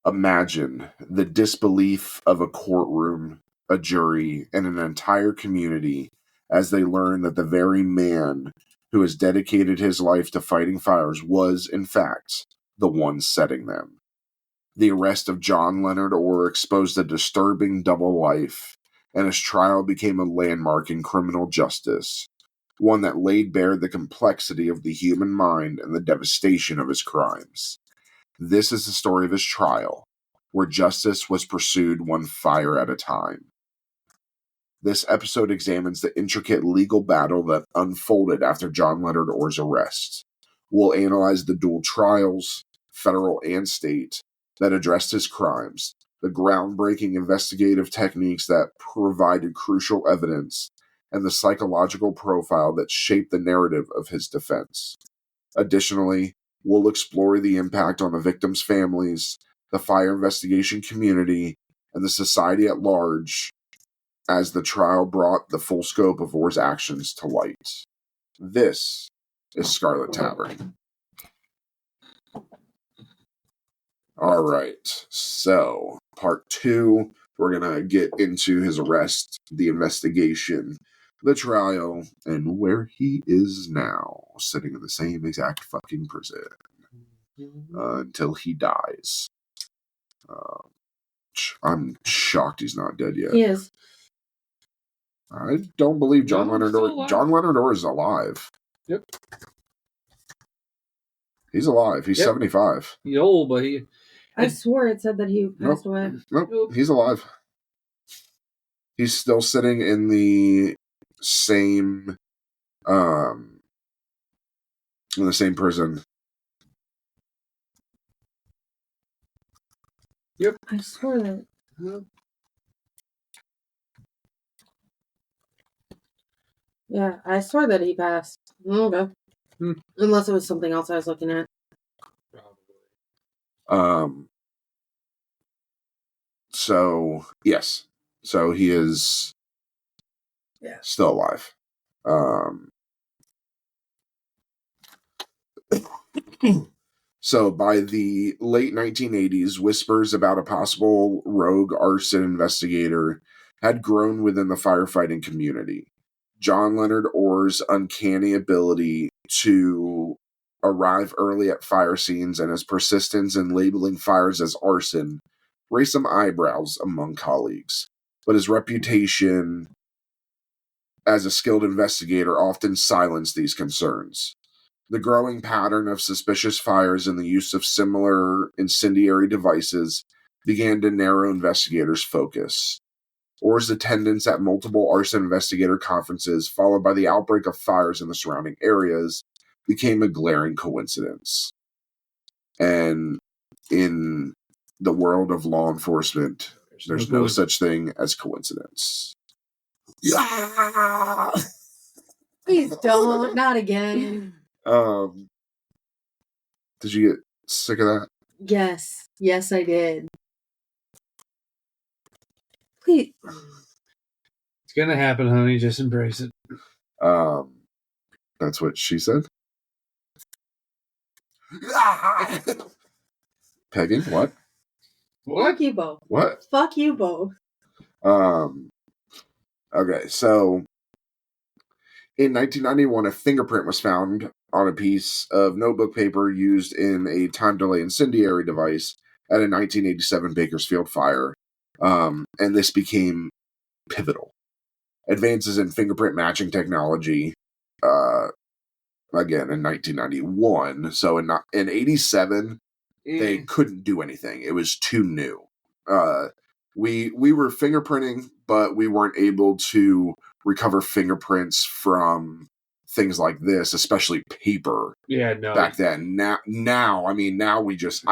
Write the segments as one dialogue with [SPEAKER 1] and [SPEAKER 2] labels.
[SPEAKER 1] Imagine the disbelief of a courtroom, a jury, and an entire community as they learn that the very man who has dedicated his life to fighting fires was, in fact, the one setting them. The arrest of John Leonard Orr exposed a disturbing double life, and his trial became a landmark in criminal justice, one that laid bare the complexity of the human mind and the devastation of his crimes. This is the story of his trial, where justice was pursued one fire at a time. This episode examines the intricate legal battle that unfolded after John Leonard Orr's arrest. We'll analyze the dual trials, federal and state, that addressed his crimes, the groundbreaking investigative techniques that provided crucial evidence, and the psychological profile that shaped the narrative of his defense. Additionally, we'll explore the impact on the victims' families, the fire investigation community, and the society at large as the trial brought the full scope of Orr's actions to light. This is Scarlet Tavern. All right, so part 2, we're going to get into his arrest, the investigation, the trial, and where he is now, sitting in the same exact fucking prison until he dies. I'm shocked he's not dead yet.
[SPEAKER 2] He is.
[SPEAKER 1] I don't believe John Leonard Orr. John Leonard Orr is alive.
[SPEAKER 3] Yep.
[SPEAKER 1] He's alive. He's 75.
[SPEAKER 3] He's old, but he...
[SPEAKER 2] I swore it said that he passed away.
[SPEAKER 1] Nope, he's alive. He's still sitting in the same prison.
[SPEAKER 3] Yep.
[SPEAKER 2] I swore that. Yeah, I swore that he passed. Okay. Unless it was something else I was looking at.
[SPEAKER 1] So yes. So he is still alive. So by the late 1980s, whispers about a possible rogue arson investigator had grown within the firefighting community. John Leonard Orr's uncanny ability to arrive early at fire scenes and his persistence in labeling fires as arson raised some eyebrows among colleagues. But his reputation as a skilled investigator often silenced these concerns. The growing pattern of suspicious fires and the use of similar incendiary devices began to narrow investigators' focus. Orr's attendance at multiple arson investigator conferences, followed by the outbreak of fires in the surrounding areas, became a glaring coincidence. And in the world of law enforcement, there's no such thing as coincidence.
[SPEAKER 2] Yeah! Please don't. Not again.
[SPEAKER 1] Did you get sick of that?
[SPEAKER 2] Yes. Yes, I did. Please.
[SPEAKER 3] It's gonna happen, honey. Just embrace it.
[SPEAKER 1] That's what she said? Pegging? What?
[SPEAKER 2] Fuck you both.
[SPEAKER 1] What?
[SPEAKER 2] Fuck you both.
[SPEAKER 1] Okay, so in 1991, a fingerprint was found on a piece of notebook paper used in a time delay incendiary device at a 1987 Bakersfield fire. And this became pivotal. Advances in fingerprint matching technology, again, in 1991. So in 87, they couldn't do anything. It was too new. We were fingerprinting, but we weren't able to recover fingerprints from things like this, especially paper.
[SPEAKER 3] Yeah, no.
[SPEAKER 1] Back then. Now, I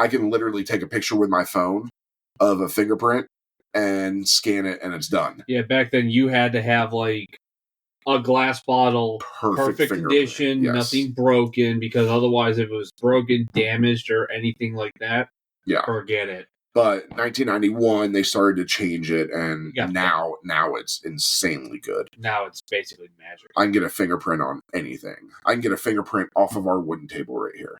[SPEAKER 1] can literally take a picture with my phone of a fingerprint and scan it, and it's done.
[SPEAKER 3] Yeah, back then you had to have like a glass bottle, perfect condition, nothing broken, because otherwise if it was broken, damaged, or anything like that, forget it.
[SPEAKER 1] But 1991, they started to change it, and now it's insanely good.
[SPEAKER 3] Now it's basically magic.
[SPEAKER 1] I can get a fingerprint on anything. I can get a fingerprint off of our wooden table right here.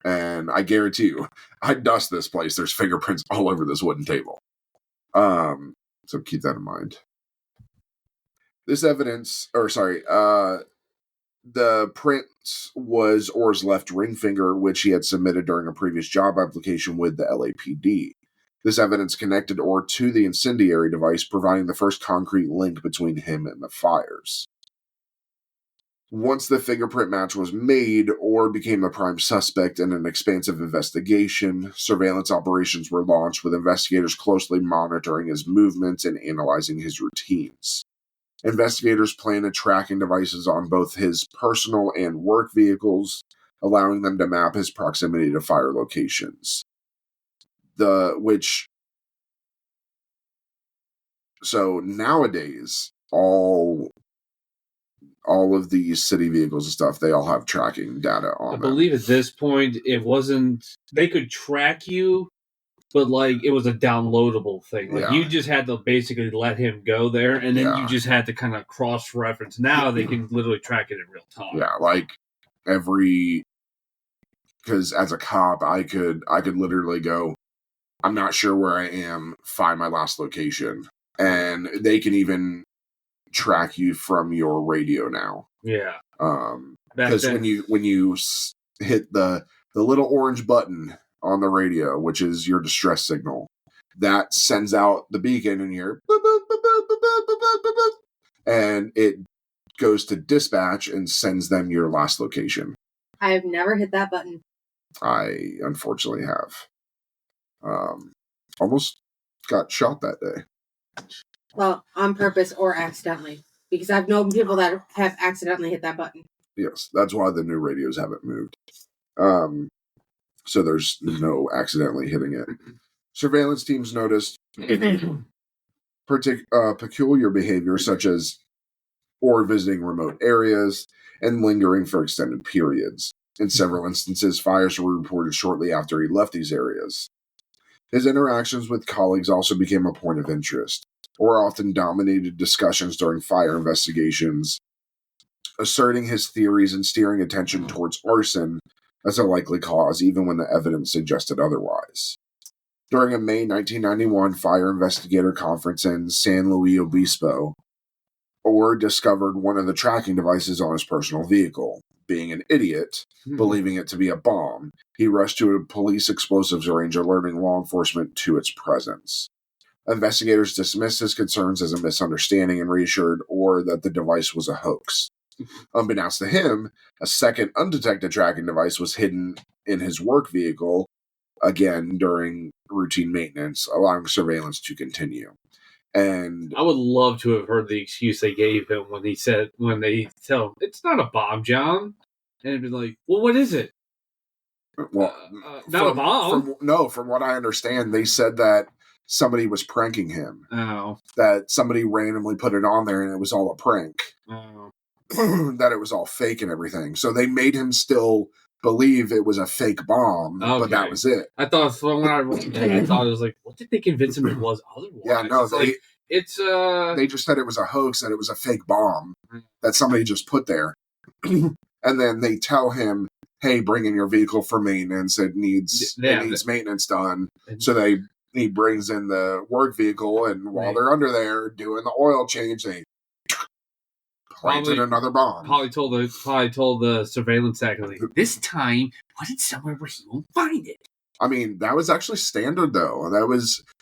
[SPEAKER 1] And I guarantee you, I dust this place. There's fingerprints all over this wooden table. So keep that in mind. This evidence, the print was Orr's left ring finger, which he had submitted during a previous job application with the LAPD. This evidence connected Orr to the incendiary device, providing the first concrete link between him and the fires. Once the fingerprint match was made, Orr became the prime suspect in an expansive investigation. Surveillance operations were launched, with investigators closely monitoring his movements and analyzing his routines. Investigators planted tracking devices on both his personal and work vehicles, allowing them to map his proximity to fire locations. So nowadays, all of these city vehicles and stuff, they all have tracking data on them. I
[SPEAKER 3] believe at this point, it wasn't... They could track you, but, like, it was a downloadable thing. Like, you just had to basically let him go there, and then you just had to kind of cross-reference. Now they can literally track it in real time.
[SPEAKER 1] Yeah, like, because as a cop, I could literally go, I'm not sure where I am, find my last location. And they can even track you from your radio now.
[SPEAKER 3] Yeah.
[SPEAKER 1] Because when you hit the little orange button on the radio, which is your distress signal, that sends out the beacon and you're and it goes to dispatch and sends them your last location.
[SPEAKER 2] I have never hit that button.
[SPEAKER 1] I unfortunately have. Almost got shot that day.
[SPEAKER 2] Well, on purpose or accidentally. Because I've known people that have accidentally hit that button.
[SPEAKER 1] Yes, that's why the new radios haven't moved. So there's no accidentally hitting it. Surveillance teams noticed peculiar behavior, such as Orr visiting remote areas and lingering for extended periods. In several instances, fires were reported shortly after he left these areas. His interactions with colleagues also became a point of interest. Orr often dominated discussions during fire investigations, asserting his theories and steering attention towards arson as a likely cause, even when the evidence suggested otherwise. During a May 1991 fire investigator conference in San Luis Obispo, Orr discovered one of the tracking devices on his personal vehicle. Being an idiot, believing it to be a bomb, he rushed to a police explosives range, alerting law enforcement to its presence. Investigators dismissed his concerns as a misunderstanding and reassured Orr that the device was a hoax. Unbeknownst to him, a second undetected tracking device was hidden in his work vehicle, again during routine maintenance, allowing surveillance to continue. And
[SPEAKER 3] I would love to have heard the excuse they gave him when they tell him, it's not a bomb, John. And it'd be like, well, what is it?
[SPEAKER 1] Well,
[SPEAKER 3] not a bomb.
[SPEAKER 1] From what I understand, they said that somebody was pranking him.
[SPEAKER 3] Oh.
[SPEAKER 1] That somebody randomly put it on there and it was all a prank.
[SPEAKER 3] Oh.
[SPEAKER 1] That it was all fake and everything. So they made him still believe it was a fake bomb, but that was it.
[SPEAKER 3] I thought when I read that, I thought it was like, what did they convince him it was otherwise?
[SPEAKER 1] Yeah, no,
[SPEAKER 3] they
[SPEAKER 1] just said it was a hoax, that it was a fake bomb that somebody just put there. And then they tell him, hey, bring in your vehicle for maintenance. It needs maintenance done. So he brings in the work vehicle, and while they're under there doing the oil change, they planted another bomb.
[SPEAKER 3] Probably told the surveillance act, like, this time, put it somewhere where he won't find it.
[SPEAKER 1] I mean, that was actually standard, though.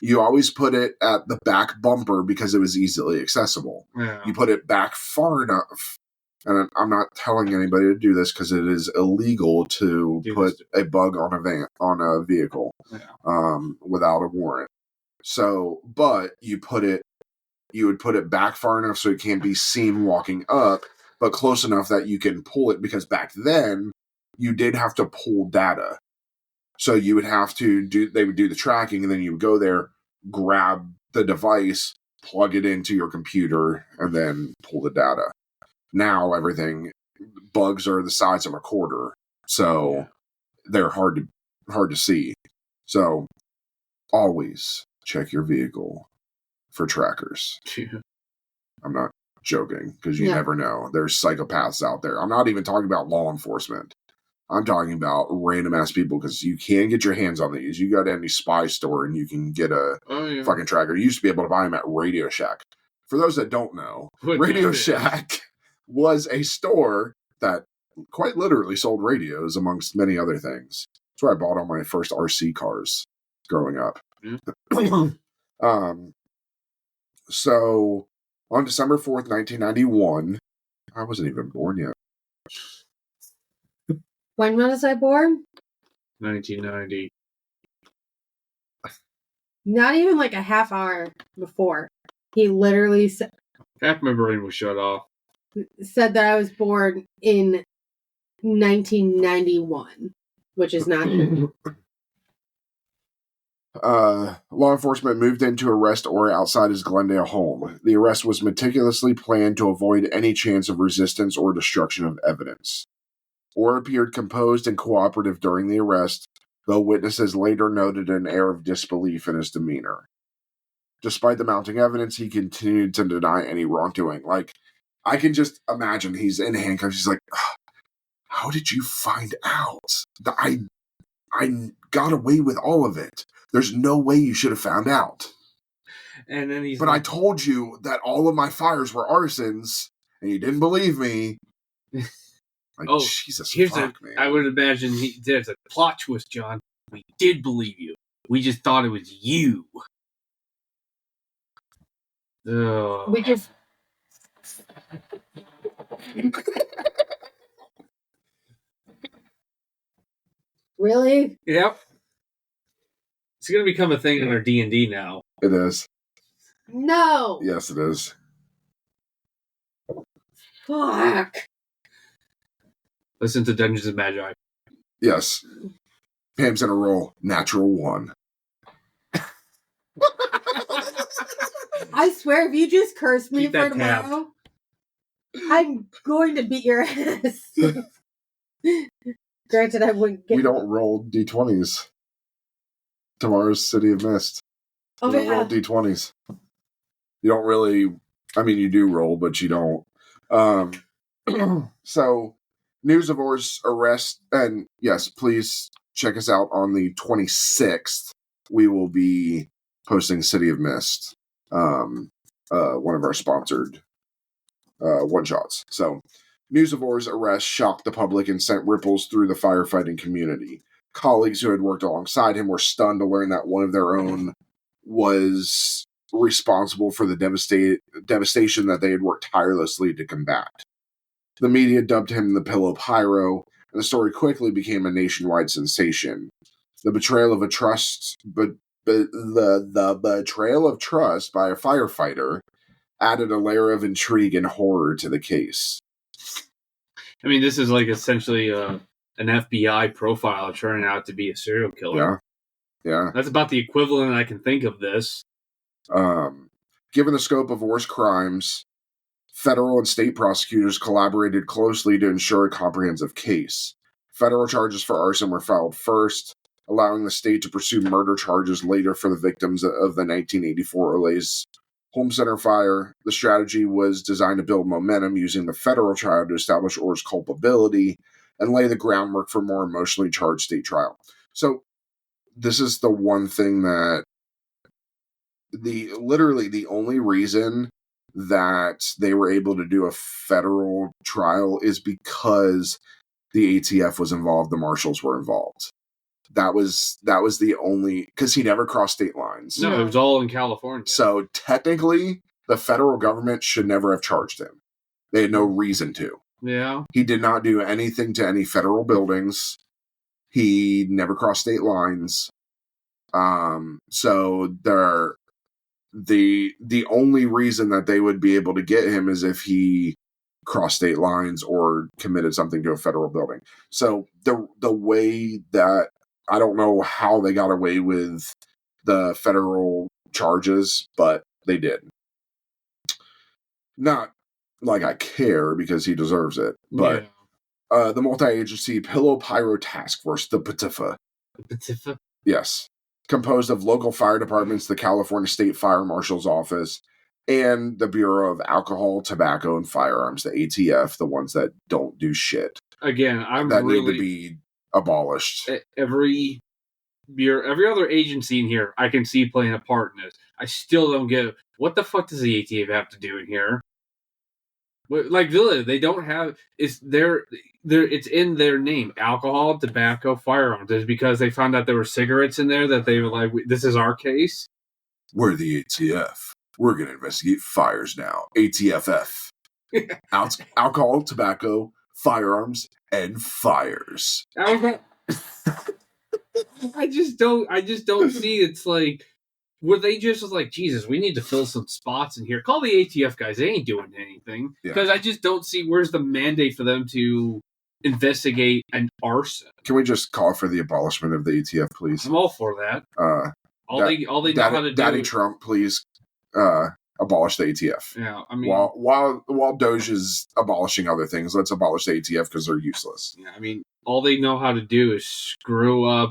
[SPEAKER 1] You always put it at the back bumper because it was easily accessible.
[SPEAKER 3] Yeah.
[SPEAKER 1] You put it back far enough. And I'm not telling anybody to do this because it is illegal to put a bug on a vehicle without a warrant. So, but you would put it back far enough so it can't be seen walking up, but close enough that you can pull it, because back then you did have to pull data. So you would have to they would do the tracking, and then you would go there, grab the device, plug it into your computer, and then pull the data. Now bugs are the size of a quarter, so they're hard to see. So always check your vehicle for trackers. I'm not joking, because you never know. There's psychopaths out there. I'm not even talking about law enforcement. I'm talking about random ass people because you can get your hands on these. You go to any spy store and you can get a fucking tracker. You used to be able to buy them at Radio Shack. For those that don't know, Radio Shack was a store that quite literally sold radios amongst many other things. That's where I bought all my first RC cars growing up. So on December 4th, 1991, I wasn't even born yet.
[SPEAKER 2] When was I born?
[SPEAKER 3] 1990.
[SPEAKER 2] Not even like a half hour before. He literally said...
[SPEAKER 3] Half my brain was shut off.
[SPEAKER 2] Said that I was born in 1991, which is not true.
[SPEAKER 1] Law enforcement moved in to arrest Orr outside his Glendale home. The arrest was meticulously planned to avoid any chance of resistance or destruction of evidence. Orr appeared composed and cooperative during the arrest, though witnesses later noted an air of disbelief in his demeanor. Despite the mounting evidence, he continued to deny any wrongdoing. Like, I can just imagine he's in handcuffs. He's like, how did you find out? I got away with all of it. There's no way you should have found out.
[SPEAKER 3] And then
[SPEAKER 1] But I told you that all of my fires were arsons, and you didn't believe me. Like, Jesus fuck, man.
[SPEAKER 3] I would imagine there's a plot twist, John. We did believe you. We just thought it was you.
[SPEAKER 2] We just... Really?
[SPEAKER 3] Yep. It's going to become a thing in our D&D now.
[SPEAKER 1] It is.
[SPEAKER 2] No!
[SPEAKER 1] Yes, it is.
[SPEAKER 2] Fuck.
[SPEAKER 3] Listen to Dungeons and Magi.
[SPEAKER 1] Yes. Pam's in a roll. Natural 1.
[SPEAKER 2] I swear, if you just curse me for tomorrow, I'm going to beat your ass. Granted, I wouldn't get...
[SPEAKER 1] We don't roll D20s. Tomorrow's City of Mist. We don't roll D20s. You don't really... I mean, you do roll, but you don't. So, news of Orr's arrest, and yes, please check us out on the 26th. We will be posting City of Mist, one of our sponsored one-shots. So, news of Orr's arrest shocked the public and sent ripples through the firefighting community. Colleagues who had worked alongside him were stunned to learn that one of their own was responsible for the devastation that they had worked tirelessly to combat. The media dubbed him the Pillow Pyro, and the story quickly became a nationwide sensation. The betrayal of trust by a firefighter added a layer of intrigue and horror to the case.
[SPEAKER 3] I mean, this is like essentially an FBI profile turning out to be a serial killer.
[SPEAKER 1] Yeah.
[SPEAKER 3] That's about the equivalent I can think of this.
[SPEAKER 1] Given the scope of Orr's crimes, federal and state prosecutors collaborated closely to ensure a comprehensive case. Federal charges for arson were filed first, allowing the state to pursue murder charges later for the victims of the 1984 Olathe Home Center fire. The strategy was designed to build momentum using the federal trial to establish Orr's culpability and lay the groundwork for more emotionally charged state trial. So, this is the one thing that literally the only reason that they were able to do a federal trial is because the ATF was involved, the marshals were involved. That was the only, because he never crossed state lines.
[SPEAKER 3] No, it was all in California.
[SPEAKER 1] So technically, the federal government should never have charged him. They had no reason to.
[SPEAKER 3] Yeah.
[SPEAKER 1] He did not do anything to any federal buildings. He never crossed state lines. So the only reason that they would be able to get him is if he crossed state lines or committed something to a federal building. So the way that, I don't know how they got away with the federal charges, but they did. Not like I care because he deserves it, but the multi-agency Pillow Pyro Task Force, the PTFA.
[SPEAKER 3] PTFA?
[SPEAKER 1] Yes. Composed of local fire departments, the California State Fire Marshal's Office, and the Bureau of Alcohol, Tobacco, and Firearms, the ATF, the ones that don't do shit.
[SPEAKER 3] Again,
[SPEAKER 1] need to be abolished.
[SPEAKER 3] Every other agency in here, I can see playing a part in this. I still don't get what the fuck does the ATF have to do in here? Like, they don't have it's in their name: alcohol, tobacco, firearms. It's because they found out there were cigarettes in there that they were like, "This is our case."
[SPEAKER 1] We're the ATF. We're gonna investigate fires now. ATFF. Alcohol, tobacco, firearms, and fires.
[SPEAKER 3] I just don't see. It's like, were they just like, Jesus, we need to fill some spots in here. Call the ATF guys. They ain't doing anything. Because I just don't see where's the mandate for them to investigate an arson.
[SPEAKER 1] Can we just call for the abolishment of the ATF, please?
[SPEAKER 3] I'm all for that. All they know how to do.
[SPEAKER 1] Daddy Trump, please abolish the ATF.
[SPEAKER 3] Yeah, I mean,
[SPEAKER 1] while Doge is abolishing other things, let's abolish the ATF because they're useless.
[SPEAKER 3] Yeah, I mean, all they know how to do is screw up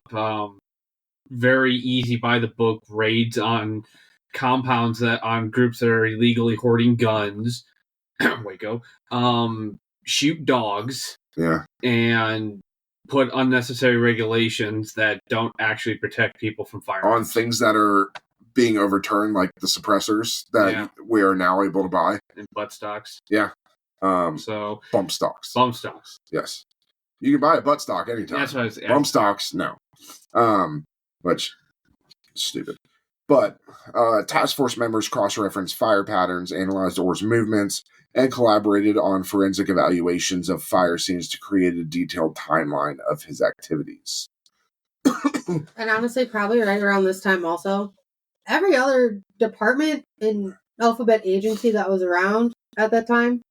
[SPEAKER 3] very easy by the book raids on compounds on groups that are illegally hoarding guns. Waco. Shoot dogs.
[SPEAKER 1] Yeah.
[SPEAKER 3] And put unnecessary regulations that don't actually protect people from firearms.
[SPEAKER 1] On things that are being overturned, like the suppressors that we are now able to buy.
[SPEAKER 3] And butt stocks.
[SPEAKER 1] Yeah.
[SPEAKER 3] So
[SPEAKER 1] bump stocks.
[SPEAKER 3] Bump stocks.
[SPEAKER 1] Yes. You can buy a butt stock anytime.
[SPEAKER 3] That's what I was
[SPEAKER 1] Bump stocks, no. Which stupid. But task force members cross-referenced fire patterns, analyzed Orr's movements, and collaborated on forensic evaluations of fire scenes to create a detailed timeline of his activities.
[SPEAKER 2] And honestly, probably right around this time also, every other department in alphabet agency that was around at that time,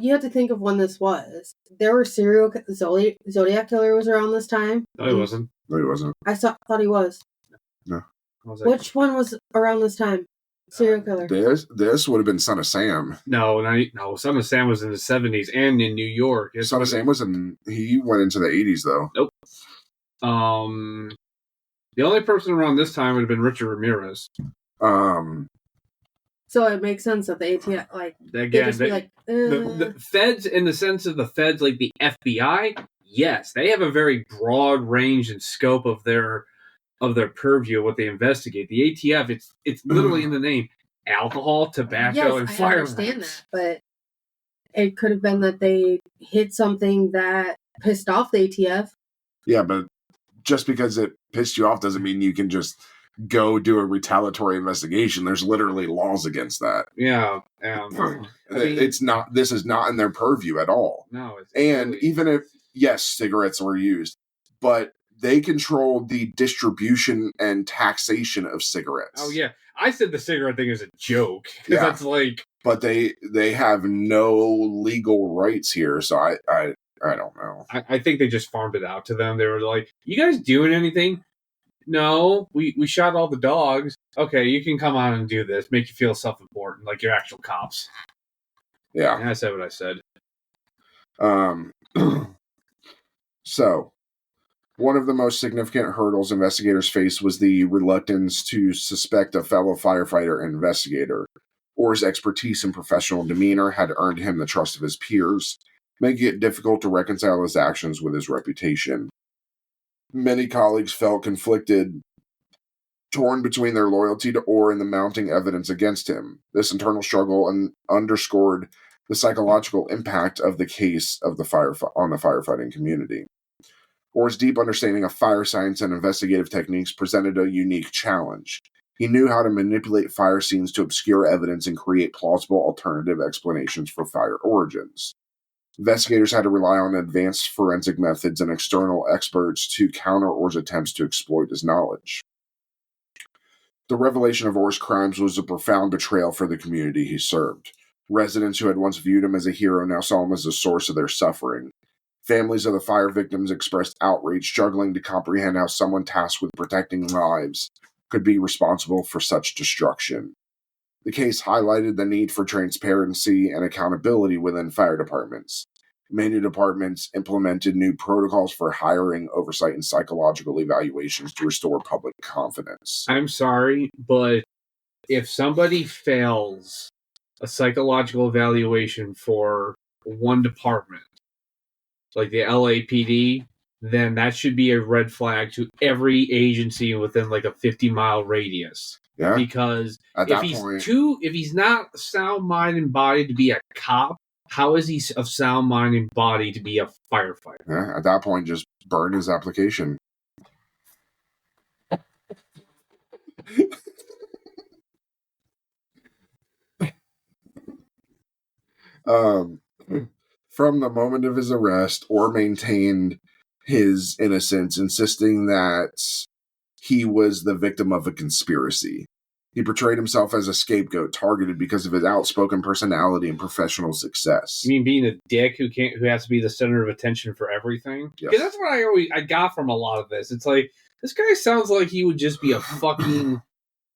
[SPEAKER 2] you have to think of when this was. There were Zodiac Killer was around this time.
[SPEAKER 3] No, he wasn't.
[SPEAKER 1] No, he wasn't.
[SPEAKER 2] I thought he was.
[SPEAKER 1] No.
[SPEAKER 2] Which one was around this time? Serial killer.
[SPEAKER 1] This would have been Son of Sam.
[SPEAKER 3] No. Son of Sam was in the 70s and in New York.
[SPEAKER 1] Son of Sam he went into the 80s though.
[SPEAKER 3] Nope. The only person around this time would have been Richard Ramirez.
[SPEAKER 2] So it makes sense that the ATF,
[SPEAKER 3] the feds, in the sense of the feds, like the FBI, yes, they have a very broad range and scope of their purview of what they investigate. The ATF, it's literally in the name: alcohol, tobacco, and firearms.
[SPEAKER 2] I understand that, but it could have been that they hit something that pissed off the ATF.
[SPEAKER 1] Yeah, but just because it pissed you off doesn't mean you can just go do a retaliatory investigation. There's literally laws against that.
[SPEAKER 3] Yeah.
[SPEAKER 1] This is not in their purview at all.
[SPEAKER 3] No.
[SPEAKER 1] Even if, yes, cigarettes were used, but they control the distribution and taxation of cigarettes.
[SPEAKER 3] Oh, yeah. I said the cigarette thing is a joke. Yeah. That's like...
[SPEAKER 1] But they have no legal rights here, so I don't know.
[SPEAKER 3] I think they just farmed it out to them. They were like, you guys doing anything? No, we shot all the dogs. Okay, you can come on and do this. Make you feel self-important, like you're actual cops.
[SPEAKER 1] Yeah.
[SPEAKER 3] And I said what I said.
[SPEAKER 1] So, one of the most significant hurdles investigators faced was the reluctance to suspect a fellow firefighter and investigator. Orr's expertise and professional demeanor had earned him the trust of his peers, making it difficult to reconcile his actions with his reputation. Many colleagues felt conflicted, torn between their loyalty to Orr and the mounting evidence against him. This internal struggle underscored the psychological impact of the case of on the firefighting community. Orr's deep understanding of fire science and investigative techniques presented a unique challenge. He knew how to manipulate fire scenes to obscure evidence and create plausible alternative explanations for fire origins. Investigators had to rely on advanced forensic methods and external experts to counter Orr's attempts to exploit his knowledge. The revelation of Orr's crimes was a profound betrayal for the community he served. Residents who had once viewed him as a hero now saw him as the source of their suffering. Families of the fire victims expressed outrage, struggling to comprehend how someone tasked with protecting lives could be responsible for such destruction. The case highlighted the need for transparency and accountability within fire departments. Many departments implemented new protocols for hiring, oversight, and psychological evaluations to restore public confidence.
[SPEAKER 3] I'm sorry, but if somebody fails a psychological evaluation for one department, like the LAPD, then that should be a red flag to every agency within like a 50-mile radius.
[SPEAKER 1] Yeah.
[SPEAKER 3] Because if he's not sound mind and body to be a cop, how is he of sound mind and body to be a firefighter?
[SPEAKER 1] Yeah, at that point, just burn his application. From the moment of his arrest, Orr maintained his innocence, insisting that he was the victim of a conspiracy. He portrayed himself as a scapegoat targeted because of his outspoken personality and professional success.
[SPEAKER 3] You mean being a dick who has to be the center of attention for everything? Because
[SPEAKER 1] Yes.
[SPEAKER 3] that's what I got from a lot of this. It's like, this guy sounds like he would just be a fucking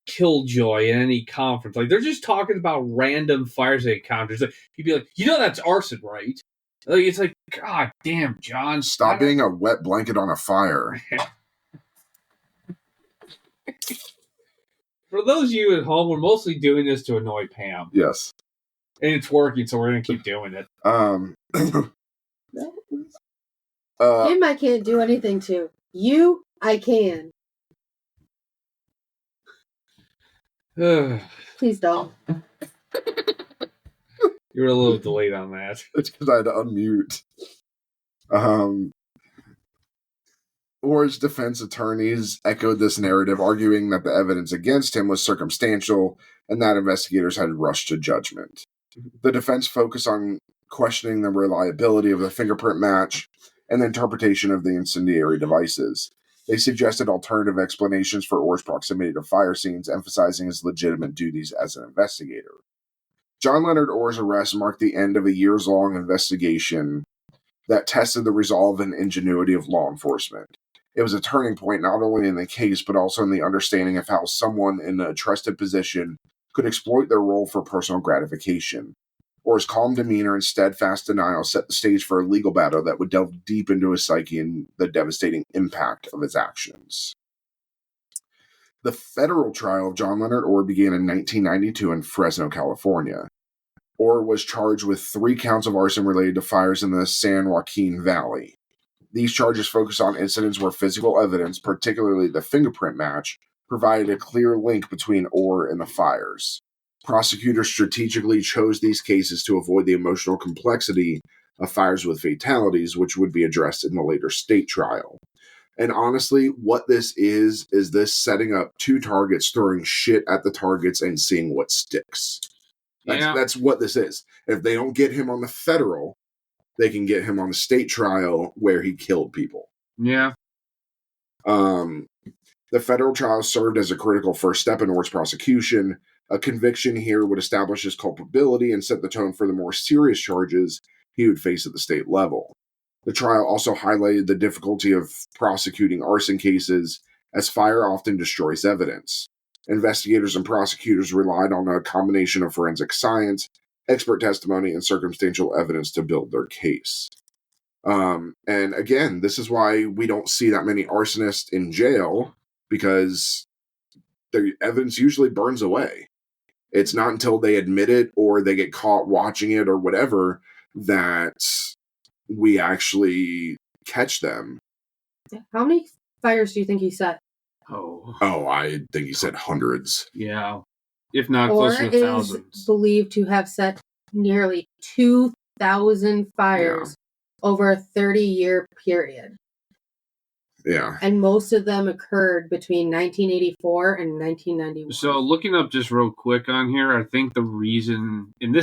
[SPEAKER 3] killjoy in any conference. Like, they're just talking about random fires they encounters. Like, he'd be like, that's arson, right? Like, it's like, God damn, John.
[SPEAKER 1] Stop being a wet blanket on a fire.
[SPEAKER 3] For those of you at home, we're mostly doing this to annoy Pam.
[SPEAKER 1] Yes.
[SPEAKER 3] And it's working, so we're going to keep doing it.
[SPEAKER 2] Him I can't do anything to. You, I can. Please don't.
[SPEAKER 3] You were a little delayed on that.
[SPEAKER 1] It's because I had to unmute. Orr's defense attorneys echoed this narrative, arguing that the evidence against him was circumstantial and that investigators had rushed to judgment. The defense focused on questioning the reliability of the fingerprint match and the interpretation of the incendiary devices. They suggested alternative explanations for Orr's proximity to fire scenes, emphasizing his legitimate duties as an investigator. John Leonard Orr's arrest marked the end of a years-long investigation that tested the resolve and ingenuity of law enforcement. It was a turning point not only in the case, but also in the understanding of how someone in a trusted position could exploit their role for personal gratification. Orr's calm demeanor and steadfast denial set the stage for a legal battle that would delve deep into his psyche and the devastating impact of his actions. The federal trial of John Leonard Orr began in 1992 in Fresno, California. Orr was charged with 3 counts of arson related to fires in the San Joaquin Valley. These charges focus on incidents where physical evidence, particularly the fingerprint match, provided a clear link between Orr and the fires. Prosecutors strategically chose these cases to avoid the emotional complexity of fires with fatalities, which would be addressed in the later state trial. And honestly, what this is this setting up 2 targets, throwing shit at the targets and seeing what sticks. That's what this is. If they don't get him on the federal, they can get him on the state trial where he killed people.
[SPEAKER 3] Yeah.
[SPEAKER 1] The federal trial served as a critical first step in Orr's prosecution. A conviction here would establish his culpability and set the tone for the more serious charges he would face at the state level. The trial also highlighted the difficulty of prosecuting arson cases, as fire often destroys evidence. Investigators and prosecutors relied on a combination of forensic science, expert testimony, and circumstantial evidence to build their case. And again, this is why we don't see that many arsonists in jail, because their evidence usually burns away. It's not until they admit it or they get caught watching it or whatever that we actually catch them.
[SPEAKER 2] How many fires do you think he set?
[SPEAKER 1] Oh, I think he said hundreds.
[SPEAKER 3] Yeah. If not closer to thousands.
[SPEAKER 2] Is believed to have set nearly 2,000 fires over a 30-year period.
[SPEAKER 1] Yeah.
[SPEAKER 2] And most of them occurred between 1984 and 1991.
[SPEAKER 3] So looking up just real quick on here, I think the reason, and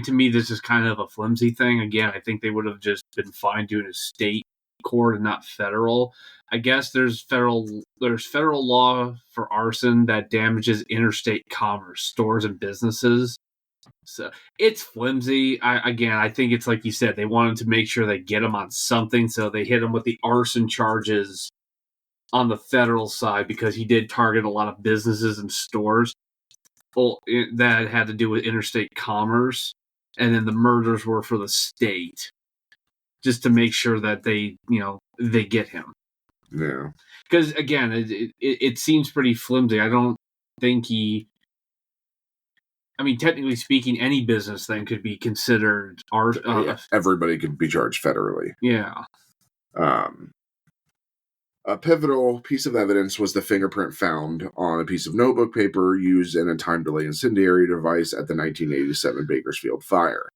[SPEAKER 3] to me this is kind of a flimsy thing. Again, I think they would have just been fine doing a state court and not federal. I guess there's federal law for arson that damages interstate commerce, stores and businesses. So it's flimsy. I think it's like you said, they wanted to make sure they get him on something, so they hit him with the arson charges on the federal side because he did target a lot of businesses and stores that had to do with interstate commerce, and then the murders were for the state, just to make sure that they get him.
[SPEAKER 1] Yeah.
[SPEAKER 3] Because again, it seems pretty flimsy. I don't think I mean, technically speaking, any business then could be considered art.
[SPEAKER 1] Everybody could be charged federally.
[SPEAKER 3] Yeah.
[SPEAKER 1] A pivotal piece of evidence was the fingerprint found on a piece of notebook paper used in a time-delay incendiary device at the 1987 Bakersfield fire.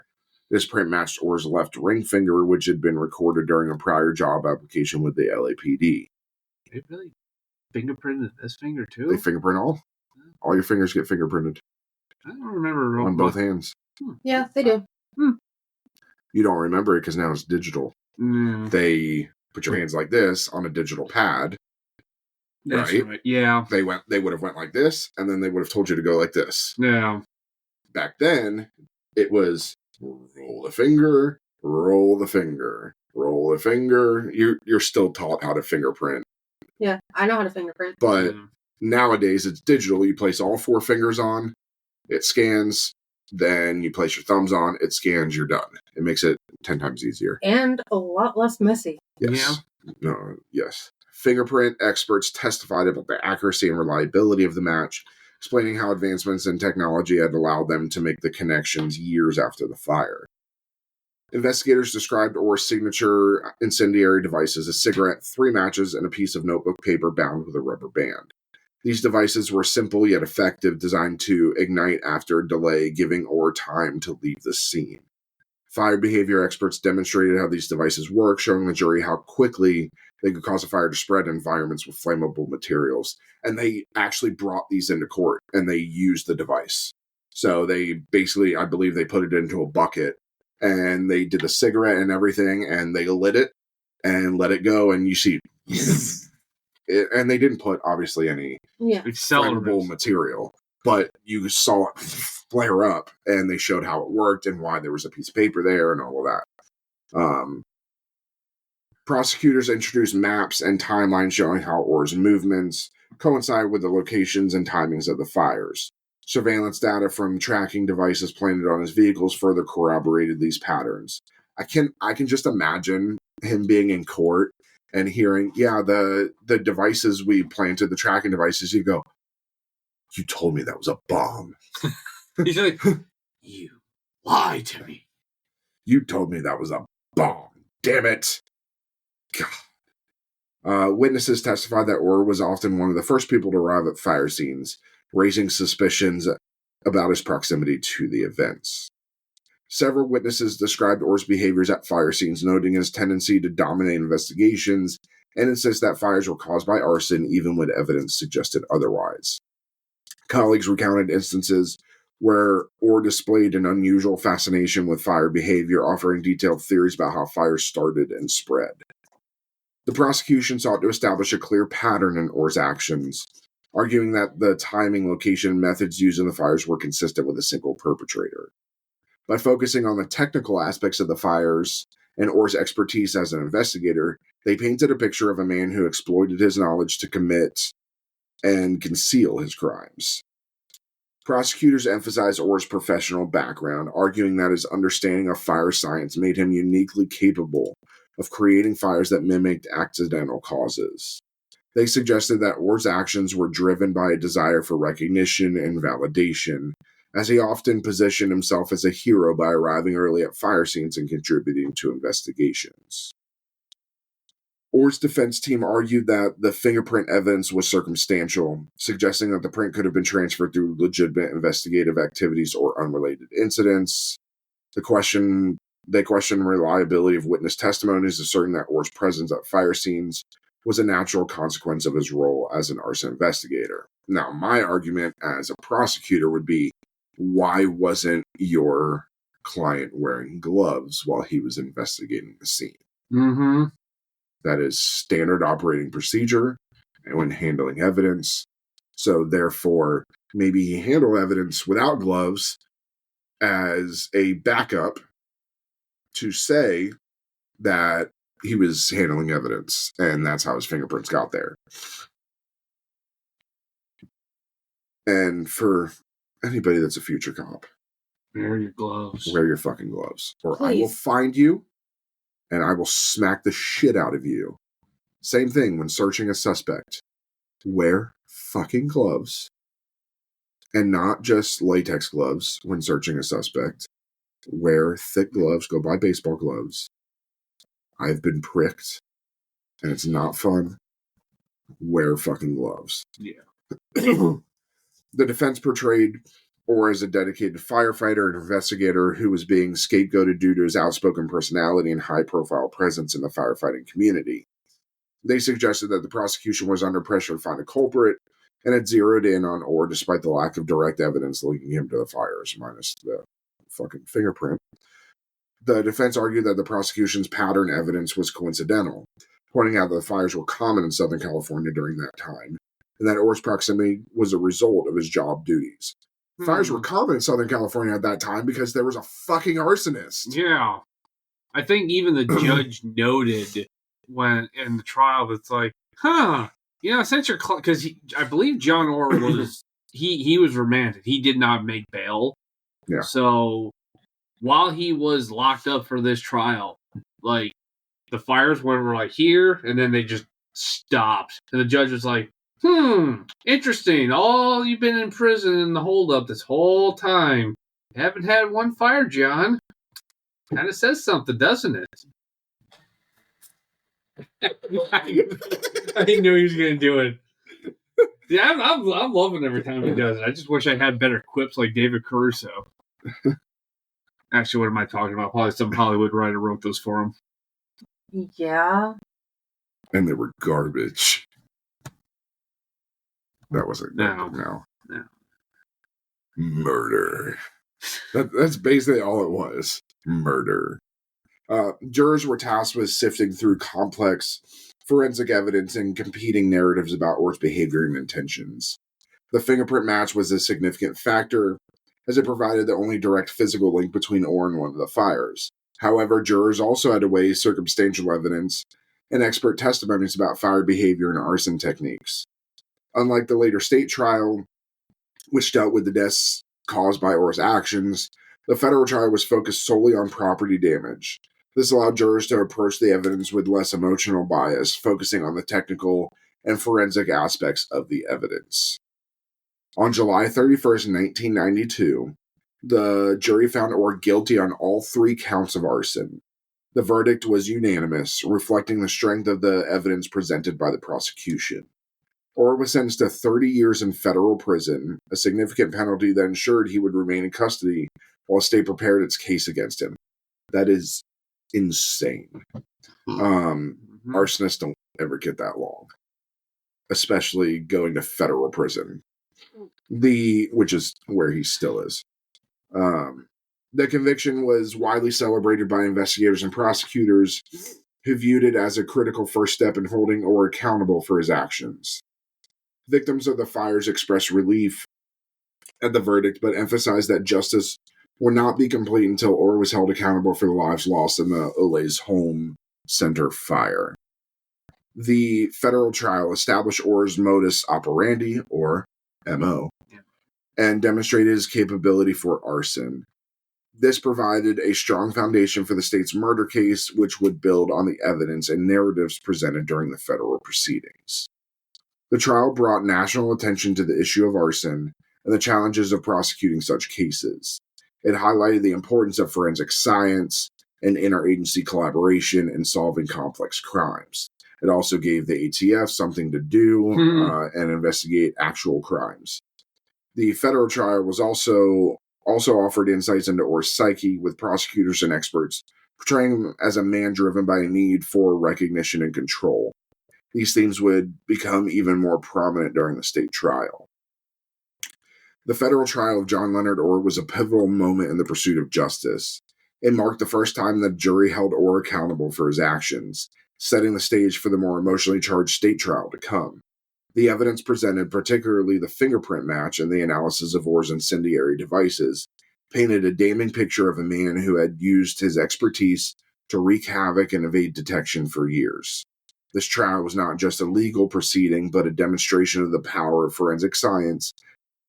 [SPEAKER 1] This print matched Orr's left ring finger, which had been recorded during a prior job application with the LAPD.
[SPEAKER 3] They really fingerprinted this finger, too?
[SPEAKER 1] They fingerprint all? All your fingers get fingerprinted.
[SPEAKER 3] I don't remember.
[SPEAKER 1] On both hands.
[SPEAKER 2] Yeah, they do.
[SPEAKER 1] You don't remember it because now it's digital. They put your hands like this on a digital pad.
[SPEAKER 3] That's right. Yeah.
[SPEAKER 1] They would have went like this, and then they would have told you to go like this.
[SPEAKER 3] Yeah.
[SPEAKER 1] Back then, it was roll the finger, roll the finger, roll the finger. You're still taught how to fingerprint.
[SPEAKER 2] Yeah, I know how to fingerprint.
[SPEAKER 1] But nowadays, it's digital. You place all 4 fingers on, it scans, then you place your thumbs on, it scans, you're done. It makes it 10 times easier.
[SPEAKER 2] And a lot less messy.
[SPEAKER 1] Yes. Yeah. No, yes. Fingerprint experts testified about the accuracy and reliability of the match, explaining how advancements in technology had allowed them to make the connections years after the fire. Investigators described Orr's signature incendiary device as a cigarette, 3 matches, and a piece of notebook paper bound with a rubber band. These devices were simple yet effective, designed to ignite after a delay, giving Orr time to leave the scene. Fire behavior experts demonstrated how these devices work, showing the jury how quickly they could cause a fire to spread in environments with flammable materials. And they actually brought these into court, and they used the device. So they basically, I believe they put it into a bucket, and they did the cigarette and everything, and they lit it and let it go, and you see... and they didn't put, obviously, any flammable material. But you saw it flare up, and they showed how it worked and why there was a piece of paper there and all of that. Prosecutors introduced maps and timelines showing how Orr's movements coincide with the locations and timings of the fires. Surveillance data from tracking devices planted on his vehicles further corroborated these patterns. I can just imagine him being in court and hearing, the devices we planted, the tracking devices, you go, you told me that was a bomb.
[SPEAKER 3] He's like, you lied to me.
[SPEAKER 1] You told me that was a bomb. Damn it. God. Witnesses testified that Orr was often one of the first people to arrive at fire scenes, raising suspicions about his proximity to the events. Several witnesses described Orr's behaviors at fire scenes, noting his tendency to dominate investigations and insist that fires were caused by arson, even when evidence suggested otherwise. Colleagues recounted instances where Orr displayed an unusual fascination with fire behavior, offering detailed theories about how fires started and spread. The prosecution sought to establish a clear pattern in Orr's actions, arguing that the timing, location, and methods used in the fires were consistent with a single perpetrator. By focusing on the technical aspects of the fires and Orr's expertise as an investigator, they painted a picture of a man who exploited his knowledge to commit and conceal his crimes. Prosecutors emphasized Orr's professional background, arguing that his understanding of fire science made him uniquely capable of creating fires that mimicked accidental causes. They suggested that Orr's actions were driven by a desire for recognition and validation, as he often positioned himself as a hero by arriving early at fire scenes and contributing to investigations. Orr's defense team argued that the fingerprint evidence was circumstantial, suggesting that the print could have been transferred through legitimate investigative activities or unrelated incidents. They questioned the reliability of witness testimonies, asserting that Orr's presence at fire scenes was a natural consequence of his role as an arson investigator. Now, my argument as a prosecutor would be, why wasn't your client wearing gloves while he was investigating the scene?
[SPEAKER 3] Mm-hmm.
[SPEAKER 1] That is standard operating procedure when handling evidence. So therefore, maybe he handled evidence without gloves as a backup to say that he was handling evidence, and that's how his fingerprints got there. And for anybody that's a future cop,
[SPEAKER 3] wear your gloves.
[SPEAKER 1] Wear your fucking gloves. Or
[SPEAKER 2] Please.
[SPEAKER 1] I will find you, and I will smack the shit out of you. Same thing when searching a suspect. Wear fucking gloves And not just latex gloves when searching a suspect. Wear thick gloves. Go buy baseball gloves. I've been pricked, and it's not fun. Wear fucking gloves.
[SPEAKER 3] Yeah.
[SPEAKER 1] The defense portrayed Orr as a dedicated firefighter and investigator who was being scapegoated due to his outspoken personality and high-profile presence in the firefighting community. They suggested that the prosecution was under pressure to find a culprit and had zeroed in on Orr despite the lack of direct evidence linking him to the fires, minus the fucking fingerprint. The defense argued that the prosecution's pattern evidence was coincidental, pointing out that the fires were common in Southern California during that time, and that Orr's proximity was a result of his job duties. Fires were common in Southern California at that time because there was a fucking arsonist.
[SPEAKER 3] Yeah. I think even the judge noted when in the trial that's like, since you're because I believe John Orr was he was remanded. He did not make bail.
[SPEAKER 1] Yeah.
[SPEAKER 3] So while he was locked up for this trial, like the fires were like here, and then they just stopped, and the judge was like, interesting. All you've been in prison in the holdup this whole time. You haven't had one fire, John. Kind of says something, doesn't it? I knew he was going to do it. Yeah, I'm loving every time he does it. I just wish I had better quips like David Caruso. Actually, what am I talking about? Probably some Hollywood writer wrote those for him.
[SPEAKER 2] Yeah.
[SPEAKER 1] And they were garbage. That wasn't no. Murder. That's basically all it was. Murder. Jurors were tasked with sifting through complex forensic evidence and competing narratives about Orr's behavior and intentions. The fingerprint match was a significant factor, as it provided the only direct physical link between Orr and one of the fires. However, jurors also had to weigh circumstantial evidence and expert testimonies about fire behavior and arson techniques. Unlike the later state trial, which dealt with the deaths caused by Orr's actions, the federal trial was focused solely on property damage. This allowed jurors to approach the evidence with less emotional bias, focusing on the technical and forensic aspects of the evidence. On July 31st, 1992, the jury found Orr guilty on all 3 counts of arson. The verdict was unanimous, reflecting the strength of the evidence presented by the prosecution. Orr was sentenced to 30 years in federal prison, a significant penalty that ensured he would remain in custody while the state prepared its case against him. That is insane. Arsonists don't ever get that long, especially going to federal prison, which is where he still is. The conviction was widely celebrated by investigators and prosecutors who viewed it as a critical first step in holding Orr accountable for his actions. Victims of the fires expressed relief at the verdict, but emphasized that justice would not be complete until Orr was held accountable for the lives lost in the Olay's home center fire. The federal trial established Orr's modus operandi, or MO, and demonstrated his capability for arson. This provided a strong foundation for the state's murder case, which would build on the evidence and narratives presented during the federal proceedings. The trial brought national attention to the issue of arson and the challenges of prosecuting such cases. It highlighted the importance of forensic science and interagency collaboration in solving complex crimes. It also gave the ATF something to do and investigate actual crimes. The federal trial was also offered insights into Orr's psyche, with prosecutors and experts portraying him as a man driven by a need for recognition and control. These themes would become even more prominent during the state trial. The federal trial of John Leonard Orr was a pivotal moment in the pursuit of justice. It marked the first time the jury held Orr accountable for his actions, setting the stage for the more emotionally charged state trial to come. The evidence presented, particularly the fingerprint match and the analysis of Orr's incendiary devices, painted a damning picture of a man who had used his expertise to wreak havoc and evade detection for years. This trial was not just a legal proceeding, but a demonstration of the power of forensic science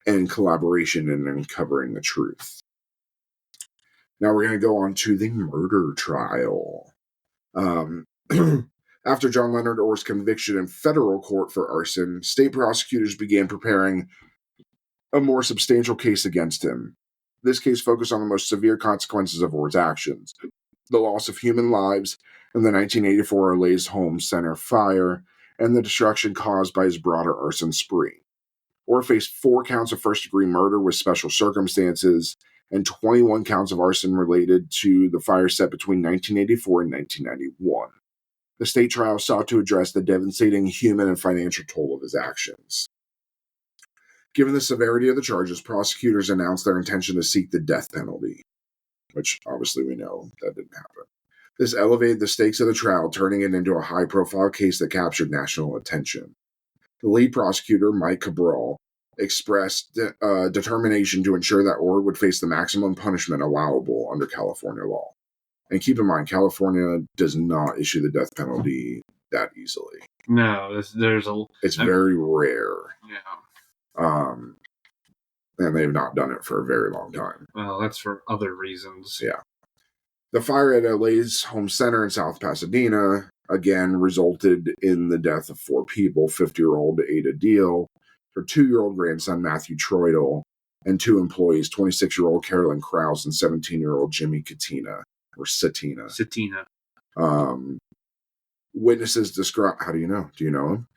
[SPEAKER 1] and collaboration in uncovering the truth. Now we're going to go on to the murder trial. After John Leonard Orr's conviction in federal court for arson, state prosecutors began preparing a more substantial case against him. This case focused on the most severe consequences of Orr's actions: the loss of human lives in the 1984 Olay's Home Center fire, and the destruction caused by his broader arson spree. Orr faced 4 counts of first-degree murder with special circumstances, and 21 counts of arson related to the fire set between 1984 and 1991. The state trial sought to address the devastating human and financial toll of his actions. Given the severity of the charges, prosecutors announced their intention to seek the death penalty, which obviously we know that didn't happen. This elevated the stakes of the trial, turning it into a high-profile case that captured national attention. The lead prosecutor, Mike Cabral, expressed determination to ensure that Orr would face the maximum punishment allowable under California law. And keep in mind, California does not issue the death penalty that easily.
[SPEAKER 3] No,
[SPEAKER 1] it's very rare.
[SPEAKER 3] Yeah.
[SPEAKER 1] And they've not done it for a very long time.
[SPEAKER 3] Well, that's for other reasons.
[SPEAKER 1] Yeah. The fire at Olay's Home Center in South Pasadena, again, resulted in the death of 4 people: 50-year-old Ada Deal, her 2-year-old grandson Matthew Troidel, and 2 employees, 26-year-old Carolyn Krause and 17-year-old Jimmy Satina. Witnesses describe... How do you know? Do you know him?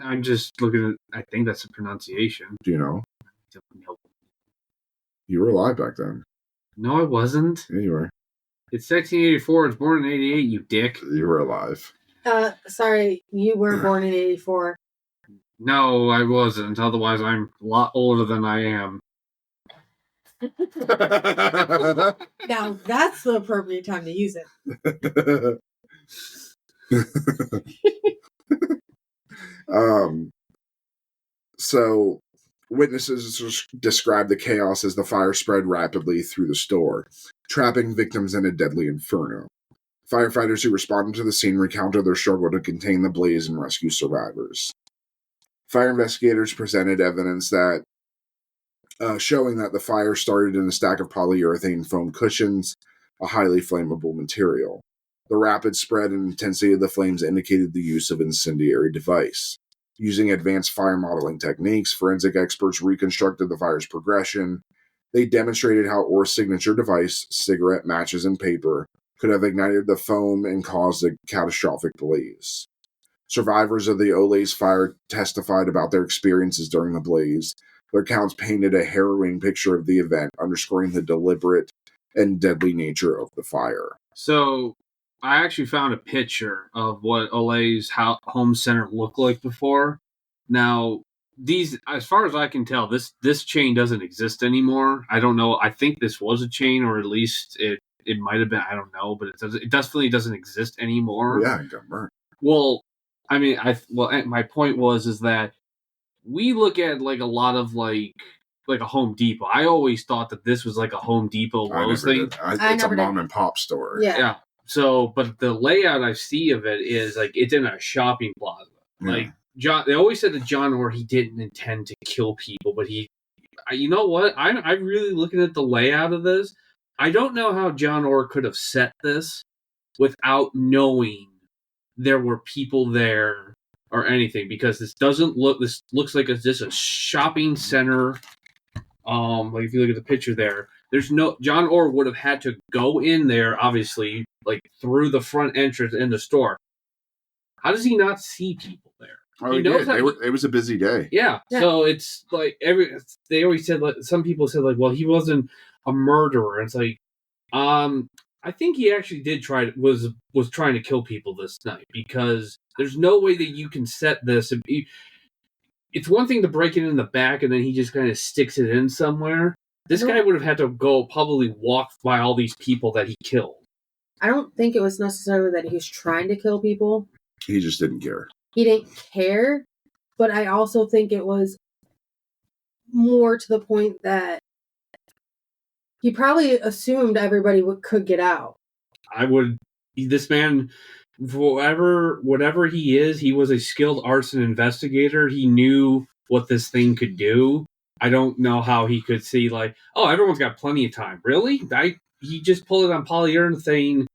[SPEAKER 3] I'm just looking at... I think that's the pronunciation.
[SPEAKER 1] Do you know? You were alive back then.
[SPEAKER 3] No, I wasn't.
[SPEAKER 1] Yeah, you were.
[SPEAKER 3] It's 1984. It's born in 88, you dick.
[SPEAKER 1] You were alive.
[SPEAKER 2] Sorry, you were born in 84.
[SPEAKER 3] No, I wasn't. Otherwise, I'm a lot older than I am.
[SPEAKER 2] Now, that's the appropriate time to use it.
[SPEAKER 1] So, witnesses described the chaos as the fire spread rapidly through the store, trapping victims in a deadly inferno. Firefighters who responded to the scene recounted their struggle to contain the blaze and rescue survivors. Fire investigators presented evidence that showing that the fire started in a stack of polyurethane foam cushions, a highly flammable material. The rapid spread and intensity of the flames indicated the use of an incendiary device. Using advanced fire modeling techniques, forensic experts reconstructed the fire's progression. They demonstrated how Orr's signature device, cigarette matches and paper, could have ignited the foam and caused a catastrophic blaze. Survivors of the Olay's fire testified about their experiences during the blaze. Their accounts painted a harrowing picture of the event, underscoring the deliberate and deadly nature of the fire.
[SPEAKER 3] So, I actually found a picture of what Olay's home center looked like before. Now, these, as far as I can tell, this chain doesn't exist anymore. I don't know. I think this was a chain, or at least it might have been. I don't know, but it definitely doesn't exist anymore.
[SPEAKER 1] Yeah, it got burnt.
[SPEAKER 3] Well, I mean, my point is that we look at like a lot of like a Home Depot. I always thought that this was like a Home Depot Lowe's thing.
[SPEAKER 1] It's a mom and pop store.
[SPEAKER 2] Yeah.
[SPEAKER 3] So, but the layout I see of it is like it's in a shopping plaza.
[SPEAKER 1] Yeah.
[SPEAKER 3] Like they always said that John Orr, he didn't intend to kill people, but you know what? I'm really looking at the layout of this. I don't know how John Orr could have set this without knowing there were people there or anything, because this looks like it's just a shopping center. Like if you look at the picture there, John Orr would have had to go in there, obviously, like through the front entrance in the store. How does he not see people there?
[SPEAKER 1] Oh, he did. It was a busy day.
[SPEAKER 3] Yeah. So it's like they always said, like, some people said, like, well, he wasn't a murderer. And it's like, I think he actually was trying to kill people this night, because there's no way that you can set this. It's one thing to break it in the back and then he just kind of sticks it in somewhere. This guy would have had to probably walk by all these people that he killed.
[SPEAKER 2] I don't think it was necessarily that he was trying to kill people.
[SPEAKER 1] He just didn't care.
[SPEAKER 2] He didn't care, but I also think it was more to the point that he probably assumed everybody could get out.
[SPEAKER 3] This man, whatever he is, he was a skilled arson investigator. He knew what this thing could do. I don't know how he could see, like, oh, everyone's got plenty of time. Really? He just pulled it on polyurethane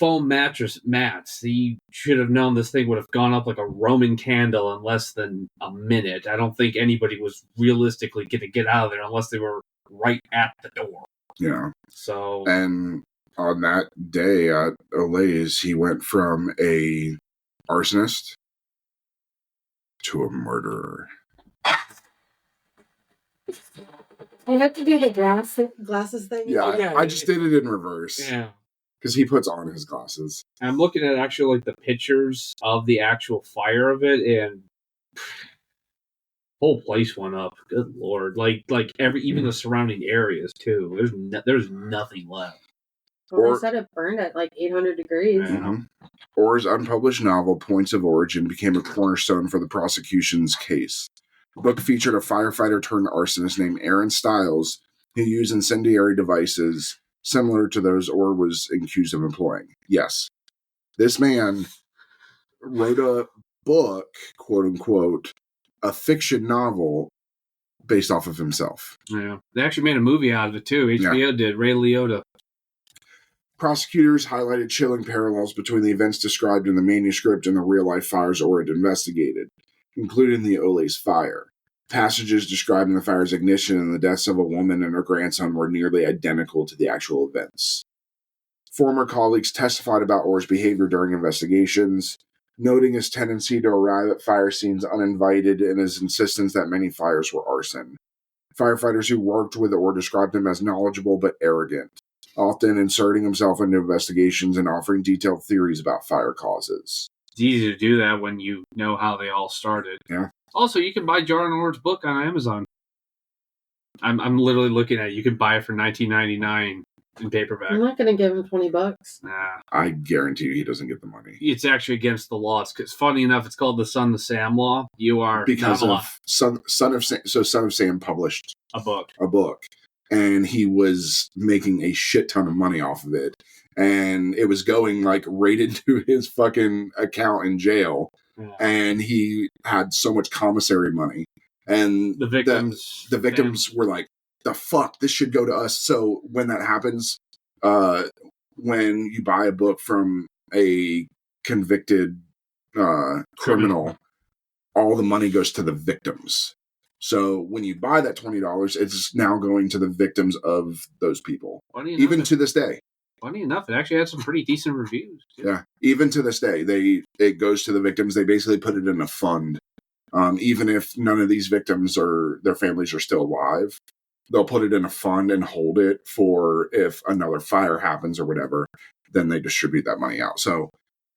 [SPEAKER 3] foam mats. He should have known this thing would have gone up like a Roman candle in less than a minute. I don't think anybody was realistically going to get out of there unless they were right at the door.
[SPEAKER 1] Yeah.
[SPEAKER 3] So.
[SPEAKER 1] And on that day at Olay's, he went from a arsonist to a murderer.
[SPEAKER 2] I have to do the glasses thing.
[SPEAKER 1] Yeah, I just did it in reverse.
[SPEAKER 3] Yeah.
[SPEAKER 1] Because he puts on his glasses.
[SPEAKER 3] I'm looking at actually like the pictures of the actual fire of it, and whole place went up. Good Lord! Like even the surrounding areas too. There's nothing left.
[SPEAKER 2] Well, they said it burned at like 800 degrees.
[SPEAKER 1] Mm-hmm. Orr's unpublished novel, Points of Origin, became a cornerstone for the prosecution's case. The book featured a firefighter turned arsonist named Aaron Stiles who used incendiary devices similar to those Orr was accused of employing. Yes. This man wrote a book, quote unquote, a fiction novel based off of himself.
[SPEAKER 3] Yeah. They actually made a movie out of it too. HBO did. Ray Liotta.
[SPEAKER 1] Prosecutors highlighted chilling parallels between the events described in the manuscript and the real-life fires Orr had investigated, including the Olay's fire. Passages describing the fire's ignition and the deaths of a woman and her grandson were nearly identical to the actual events. Former colleagues testified about Orr's behavior during investigations, noting his tendency to arrive at fire scenes uninvited and his insistence that many fires were arson. Firefighters who worked with Orr described him as knowledgeable but arrogant, often inserting himself into investigations and offering detailed theories about fire causes.
[SPEAKER 3] It's easy to do that when you know how they all started.
[SPEAKER 1] Yeah.
[SPEAKER 3] Also, you can buy John Orr's book on Amazon. I'm literally looking at it. You can buy it for $19.99 in paperback.
[SPEAKER 2] I'm not going to give him $20.
[SPEAKER 3] Nah.
[SPEAKER 1] I guarantee you he doesn't get the money.
[SPEAKER 3] It's actually against the law. Because funny enough, it's called the Son of Sam law. You are
[SPEAKER 1] because of Son of Sam. So Son of Sam published
[SPEAKER 3] a book,
[SPEAKER 1] and he was making a shit ton of money off of it, and it was going like right into his fucking account in jail. Yeah. And he had so much commissary money, and the victims were like, "The fuck, this should go to us." So when that happens, when you buy a book from a convicted criminal, all the money goes to the victims. So when you buy that $20, it's now going to the victims of those people, even to this day.
[SPEAKER 3] Funny enough, it actually had some pretty decent reviews.
[SPEAKER 1] Yeah, even to this day, it goes to the victims. They basically put it in a fund. Even if none of these victims or their families are still alive, they'll put it in a fund and hold it for if another fire happens or whatever, then they distribute that money out. So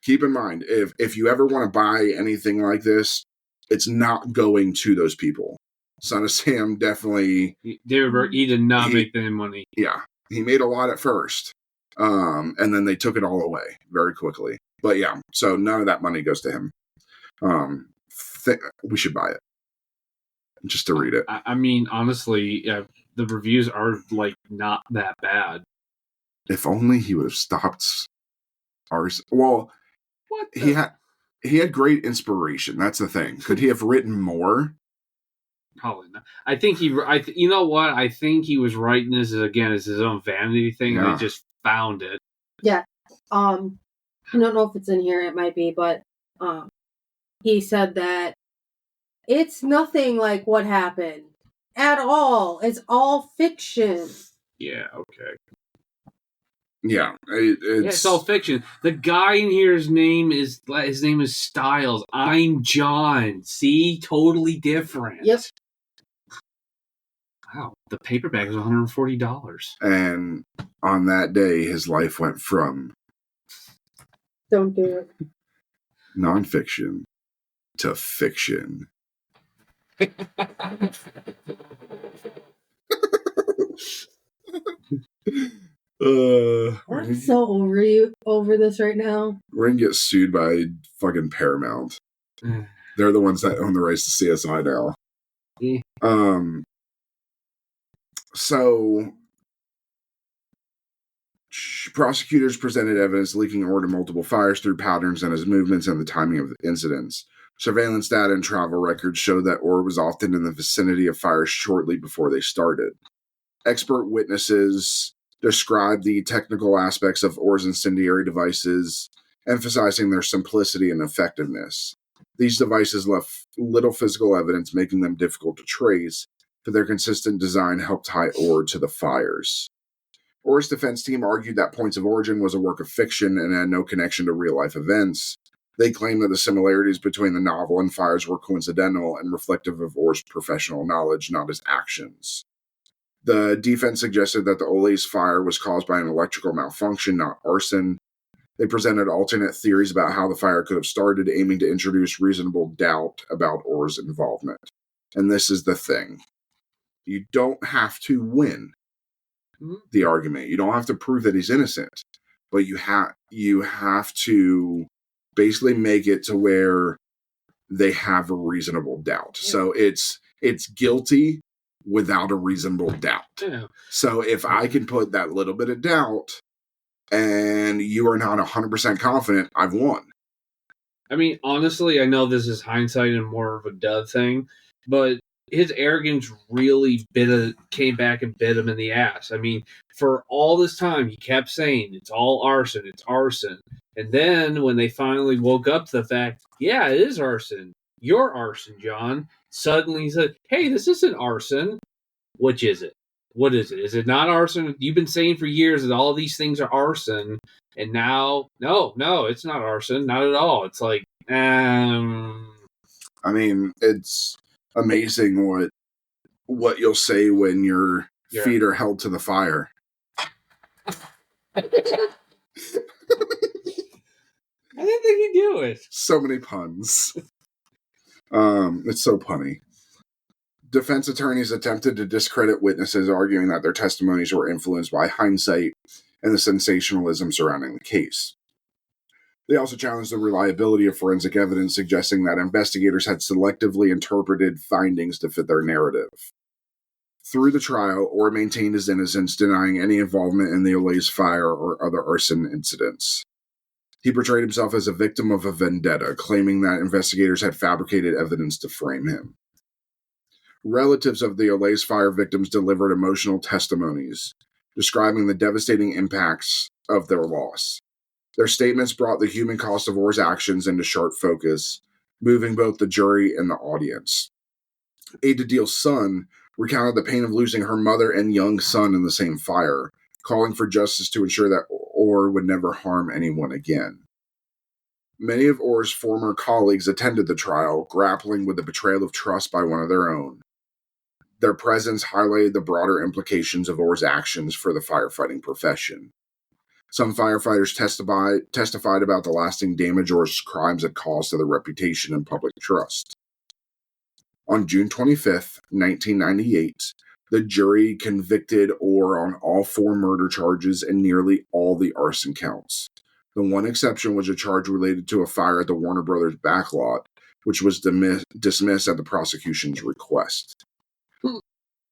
[SPEAKER 1] keep in mind, if you ever want to buy anything like this, it's not going to those people. Son of Sam definitely...
[SPEAKER 3] He did not make any money.
[SPEAKER 1] Yeah, he made a lot at first. And then they took it all away very quickly. But yeah, so none of that money goes to him. We should buy it just to read it.
[SPEAKER 3] I mean, honestly, the reviews are like not that bad.
[SPEAKER 1] If only he would have stopped ours. Well, he had great inspiration. That's the thing. Could he have written more?
[SPEAKER 3] Probably not. I think you know what? I think he was writing this as his own vanity thing. Yeah. And they just found it.
[SPEAKER 2] Yeah. I don't know if it's in here. It might be, but he said that it's nothing like what happened at all. It's all fiction.
[SPEAKER 3] Yeah. Okay.
[SPEAKER 1] Yeah,
[SPEAKER 3] it's all fiction. The guy in here, his name is Stiles. I'm John. See, totally different.
[SPEAKER 2] Yep.
[SPEAKER 3] Wow, the paperback was $140.
[SPEAKER 1] And on that day, his life went from
[SPEAKER 2] don't do it
[SPEAKER 1] nonfiction to fiction.
[SPEAKER 2] I'm so over this right now.
[SPEAKER 1] We're gonna get sued by fucking Paramount. They're the ones that own the rights to CSI now.
[SPEAKER 3] Yeah.
[SPEAKER 1] So prosecutors presented evidence linking Orr to multiple fires through patterns in his movements and the timing of the incidents. Surveillance data and travel records show that Orr was often in the vicinity of fires shortly before they started. Expert witnesses described the technical aspects of Orr's incendiary devices, emphasizing their simplicity and effectiveness. These devices left little physical evidence, making them difficult to trace, but their consistent design helped tie Orr to the fires. Orr's defense team argued that Points of Origin was a work of fiction and had no connection to real-life events. They claimed that the similarities between the novel and fires were coincidental and reflective of Orr's professional knowledge, not his actions. The defense suggested that the Olays fire was caused by an electrical malfunction, not arson. They presented alternate theories about how the fire could have started, aiming to introduce reasonable doubt about Orr's involvement. And this is the thing. You don't have to win the argument. You don't have to prove that he's innocent. But you have to basically make it to where they have a reasonable doubt. Yeah. So it's guilty without a reasonable doubt. Yeah. So if I can put that little bit of doubt and you are not 100% confident, I've won.
[SPEAKER 3] I mean, honestly, I know this is hindsight and more of a dud thing, but his arrogance really came back and bit him in the ass. I mean, for all this time, he kept saying, it's all arson, it's arson. And then when they finally woke up to the fact, yeah, it is arson. You're arson, John. Suddenly he said, hey, this isn't arson. Which is it? What is it? Is it not arson? You've been saying for years that all these things are arson. And now, no, it's not arson. Not at all. It's like,
[SPEAKER 1] I mean, it's amazing what you'll say when your feet are held to the fire.
[SPEAKER 3] I didn't think he'd do it.
[SPEAKER 1] So many puns. It's so punny. Defense attorneys attempted to discredit witnesses, arguing that their testimonies were influenced by hindsight and the sensationalism surrounding the case. They also challenged the reliability of forensic evidence, suggesting that investigators had selectively interpreted findings to fit their narrative. Through the trial, Orr maintained his innocence, denying any involvement in the Olays fire or other arson incidents. He portrayed himself as a victim of a vendetta, claiming that investigators had fabricated evidence to frame him. Relatives of the Olays fire victims delivered emotional testimonies, describing the devastating impacts of their loss. Their statements brought the human cost of Orr's actions into sharp focus, moving both the jury and the audience. Ada Deal's son recounted the pain of losing her mother and young son in the same fire, calling for justice to ensure that Orr would never harm anyone again. Many of Orr's former colleagues attended the trial, grappling with the betrayal of trust by one of their own. Their presence highlighted the broader implications of Orr's actions for the firefighting profession. Some firefighters testified about the lasting damage Orr's crimes had caused to their reputation and public trust. On June 25th, 1998, the jury convicted Orr on all 4 murder charges and nearly all the arson counts. The one exception was a charge related to a fire at the Warner Brothers backlot, which was dismissed at the prosecution's request.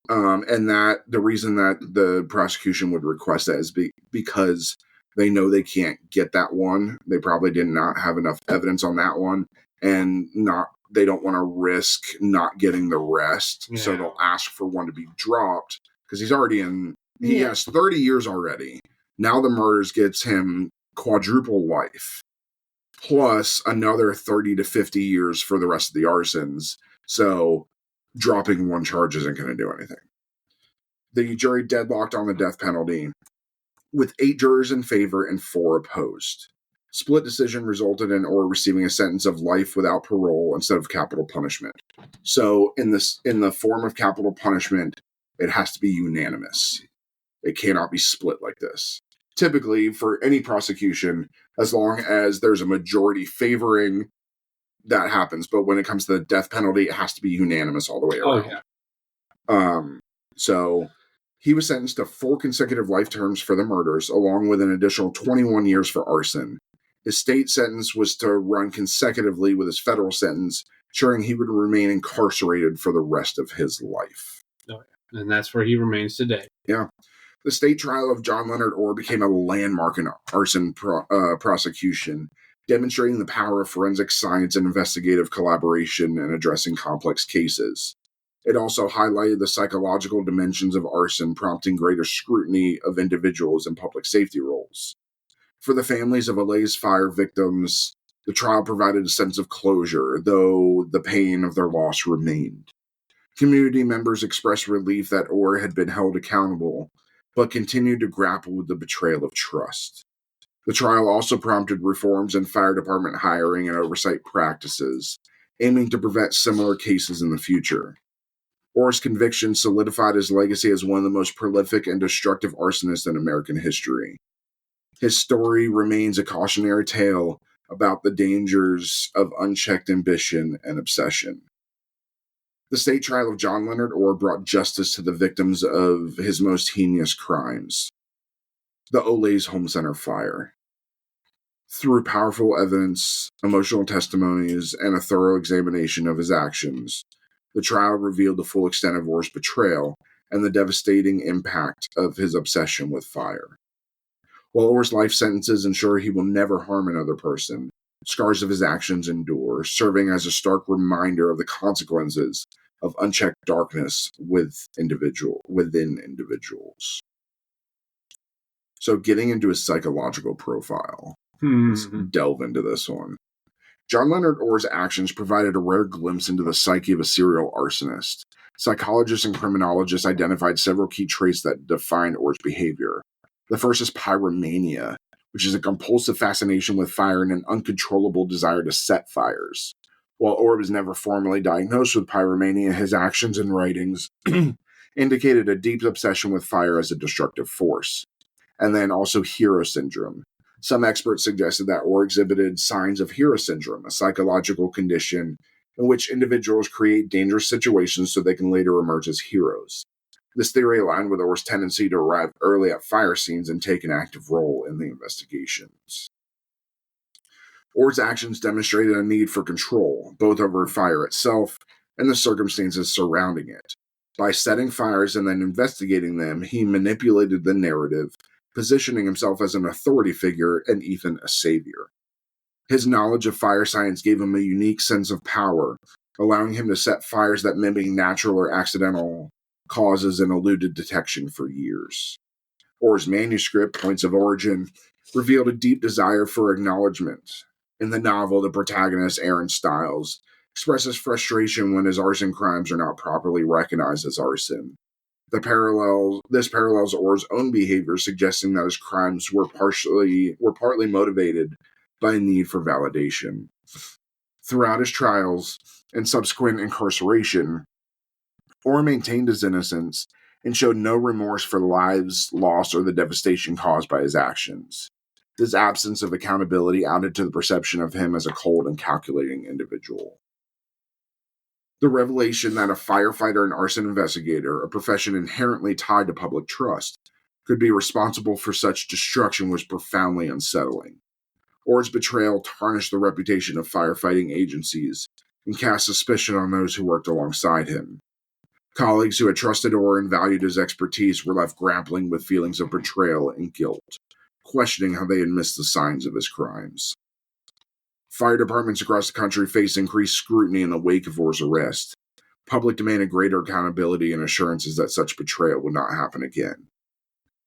[SPEAKER 1] And that the reason that the prosecution would request that is because they know they can't get that one. They probably did not have enough evidence on that one, and they don't want to risk not getting the rest. Yeah. So they'll ask for one to be dropped because he's already he has 30 years already. Now the murders gets him quadruple life, plus another 30 to 50 years for the rest of the arsons. So dropping one charge isn't going to do anything. The jury deadlocked on the death penalty, with 8 jurors in favor and 4 opposed. Split decision resulted in Orr receiving a sentence of life without parole instead of capital punishment. So in the form of capital punishment, it has to be unanimous. It cannot be split like this. Typically, for any prosecution, as long as there's a majority favoring, that happens. But when it comes to the death penalty, it has to be unanimous all the way around. Oh, yeah. So he was sentenced to 4 consecutive life terms for the murders, along with an additional 21 years for arson. His state sentence was to run consecutively with his federal sentence, ensuring he would remain incarcerated for the rest of his life.
[SPEAKER 3] Oh, yeah. And that's where he remains today.
[SPEAKER 1] Yeah. The state trial of John Leonard Orr became a landmark in arson prosecution, demonstrating the power of forensic science and investigative collaboration in addressing complex cases. It also highlighted the psychological dimensions of arson, prompting greater scrutiny of individuals in public safety roles. For the families of LA's fire victims, the trial provided a sense of closure, though the pain of their loss remained. Community members expressed relief that Orr had been held accountable, but continued to grapple with the betrayal of trust. The trial also prompted reforms in fire department hiring and oversight practices, aiming to prevent similar cases in the future. Orr's conviction solidified his legacy as one of the most prolific and destructive arsonists in American history. His story remains a cautionary tale about the dangers of unchecked ambition and obsession. The state trial of John Leonard Orr brought justice to the victims of his most heinous crimes, the Olay's Home Center fire. Through powerful evidence, emotional testimonies, and a thorough examination of his actions, the trial revealed the full extent of Orr's betrayal and the devastating impact of his obsession with fire. While Orr's life sentences ensure he will never harm another person, scars of his actions endure, serving as a stark reminder of the consequences of unchecked darkness within individuals. So getting into his psychological profile, let's delve into this one. John Leonard Orr's actions provided a rare glimpse into the psyche of a serial arsonist. Psychologists and criminologists identified several key traits that defined Orr's behavior. The first is pyromania, which is a compulsive fascination with fire and an uncontrollable desire to set fires. While Orr was never formally diagnosed with pyromania, his actions and writings indicated a deep obsession with fire as a destructive force. And then also hero syndrome. Some experts suggested that Orr exhibited signs of hero syndrome, a psychological condition in which individuals create dangerous situations so they can later emerge as heroes. This theory aligned with Orr's tendency to arrive early at fire scenes and take an active role in the investigations. Orr's actions demonstrated a need for control, both over fire itself and the circumstances surrounding it. By setting fires and then investigating them, he manipulated the narrative, positioning himself as an authority figure and even a savior. His knowledge of fire science gave him a unique sense of power, allowing him to set fires that mimic natural or accidental causes and eluded detection for years. Orr's manuscript, Points of Origin, revealed a deep desire for acknowledgement. In the novel, the protagonist, Aaron Stiles, expresses frustration when his arson crimes are not properly recognized as arson. This parallels Orr's own behavior, suggesting that his crimes were partly motivated by a need for validation. Throughout his trials and subsequent incarceration, Orr maintained his innocence and showed no remorse for the lives lost or the devastation caused by his actions. This absence of accountability added to the perception of him as a cold and calculating individual. The revelation that a firefighter and arson investigator, a profession inherently tied to public trust, could be responsible for such destruction was profoundly unsettling. Orr's betrayal tarnished the reputation of firefighting agencies and cast suspicion on those who worked alongside him. Colleagues who had trusted Orr and valued his expertise were left grappling with feelings of betrayal and guilt, questioning how they had missed the signs of his crimes. Fire departments across the country faced increased scrutiny in the wake of Orr's arrest. Public demanded greater accountability and assurances that such betrayal would not happen again.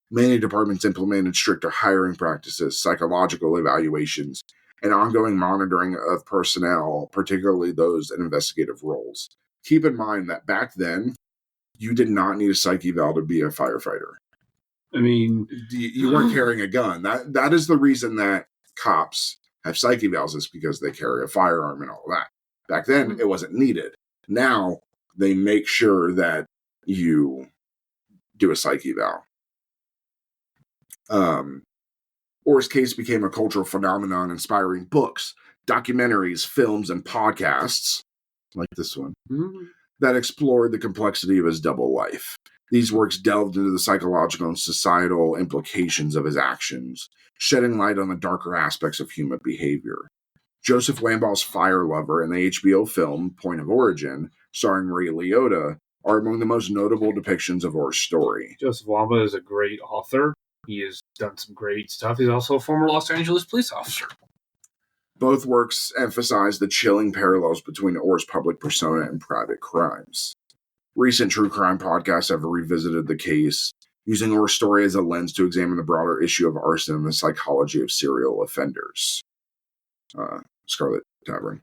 [SPEAKER 1] Many departments implemented stricter hiring practices, psychological evaluations, and ongoing monitoring of personnel, particularly those in investigative roles. Keep in mind that back then, you did not need a psych eval to be a firefighter.
[SPEAKER 3] I mean,
[SPEAKER 1] you weren't carrying a gun. That is the reason that cops have psych evals, is because they carry a firearm and all that. Back then, it wasn't needed. Now, they make sure that you do a psych eval. Orr's case became a cultural phenomenon, inspiring books, documentaries, films, and podcasts, like this one, that explored the complexity of his double life. These works delved into the psychological and societal implications of his actions, shedding light on the darker aspects of human behavior. Joseph Lambaugh's Fire Lover and the HBO film Point of Origin, starring Ray Liotta, are among the most notable depictions of Orr's story.
[SPEAKER 3] Joseph Lambaught is a great author. He has done some great stuff. He's also a former Los Angeles police officer.
[SPEAKER 1] Both works emphasize the chilling parallels between Orr's public persona and private crimes. Recent true crime podcasts have revisited the case, using Orr's story as a lens to examine the broader issue of arson and the psychology of serial offenders. Scarlet Tavern.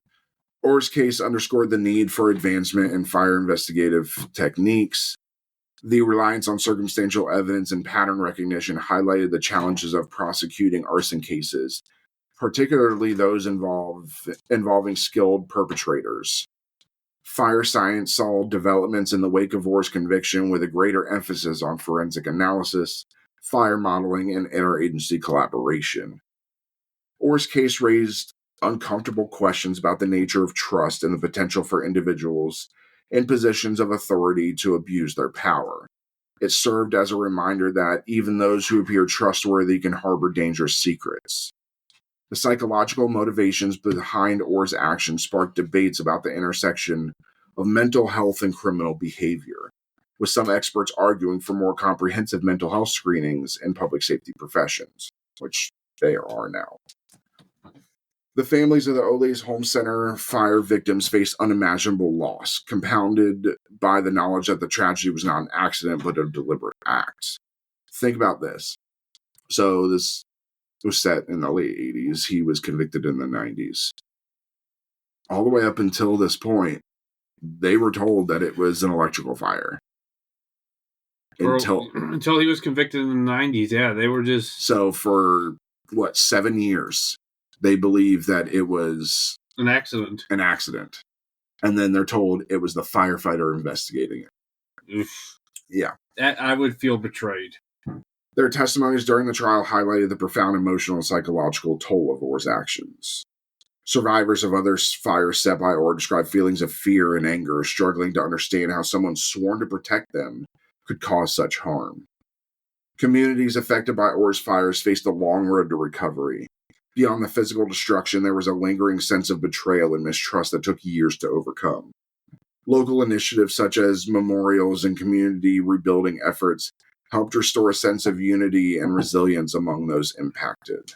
[SPEAKER 1] Orr's case underscored the need for advancement in fire investigative techniques. The reliance on circumstantial evidence and pattern recognition highlighted the challenges of prosecuting arson cases, particularly those involving skilled perpetrators. Fire science saw developments in the wake of Orr's conviction with a greater emphasis on forensic analysis, fire modeling, and interagency collaboration. Orr's case raised uncomfortable questions about the nature of trust and the potential for individuals in positions of authority to abuse their power. It served as a reminder that even those who appear trustworthy can harbor dangerous secrets. The psychological motivations behind Orr's actions sparked debates about the intersection of mental health and criminal behavior, with some experts arguing for more comprehensive mental health screenings in public safety professions, which there are now. The families of the Oles Home Center fire victims face unimaginable loss, compounded by the knowledge that the tragedy was not an accident but a deliberate act. Think about this. So this was set in the late 80s. He was convicted in the 90s. All the way up until this point, they were told that it was an electrical fire.
[SPEAKER 3] Until he was convicted in the 90s, yeah, they were just...
[SPEAKER 1] So for, 7 years, they believed that it was...
[SPEAKER 3] An accident.
[SPEAKER 1] And then they're told it was the firefighter investigating it.
[SPEAKER 3] Oof.
[SPEAKER 1] Yeah.
[SPEAKER 3] I would feel betrayed.
[SPEAKER 1] Their testimonies during the trial highlighted the profound emotional and psychological toll of Orr's actions. Survivors of other fires set by Orr described feelings of fear and anger, struggling to understand how someone sworn to protect them could cause such harm. Communities affected by Orr's fires faced a long road to recovery. Beyond the physical destruction, there was a lingering sense of betrayal and mistrust that took years to overcome. Local initiatives such as memorials and community rebuilding efforts helped restore a sense of unity and resilience among those impacted.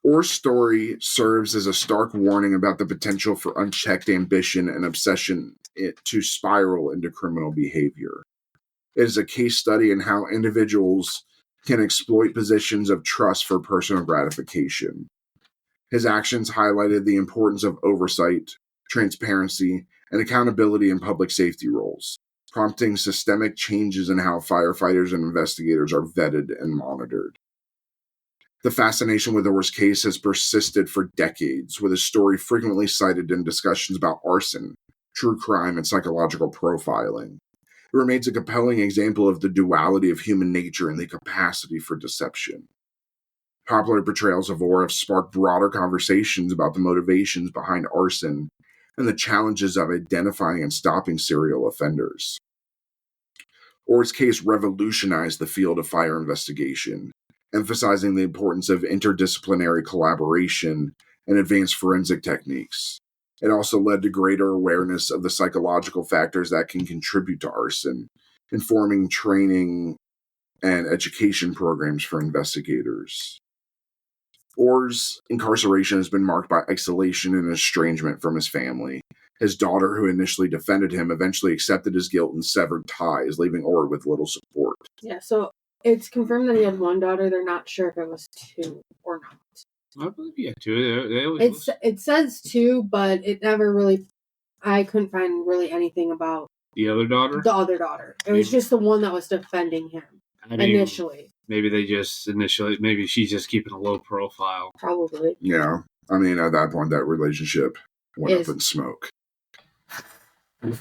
[SPEAKER 1] Orr's story serves as a stark warning about the potential for unchecked ambition and obsession to spiral into criminal behavior. It is a case study in how individuals can exploit positions of trust for personal gratification. His actions highlighted the importance of oversight, transparency, and accountability in public safety roles, prompting systemic changes in how firefighters and investigators are vetted and monitored. The fascination with Orr's case has persisted for decades, with his story frequently cited in discussions about arson, true crime, and psychological profiling. It remains a compelling example of the duality of human nature and the capacity for deception. Popular portrayals of Orr have sparked broader conversations about the motivations behind arson and the challenges of identifying and stopping serial offenders. Orr's case revolutionized the field of fire investigation, emphasizing the importance of interdisciplinary collaboration and advanced forensic techniques. It also led to greater awareness of the psychological factors that can contribute to arson, informing training and education programs for investigators. Orr's incarceration has been marked by isolation and estrangement from his family. His daughter, who initially defended him, eventually accepted his guilt and severed ties, leaving Orr with little support.
[SPEAKER 2] Yeah, so it's confirmed that he had one daughter. They're not sure if it was two or not.
[SPEAKER 3] I believe he had two.
[SPEAKER 2] It says two, but it never really... I couldn't find really anything about...
[SPEAKER 3] The other daughter?
[SPEAKER 2] The other daughter. It was just the one that was defending him initially.
[SPEAKER 3] Maybe maybe she's just keeping a low profile.
[SPEAKER 2] Probably.
[SPEAKER 1] Yeah. I mean, at that point, that relationship went up in smoke.
[SPEAKER 2] I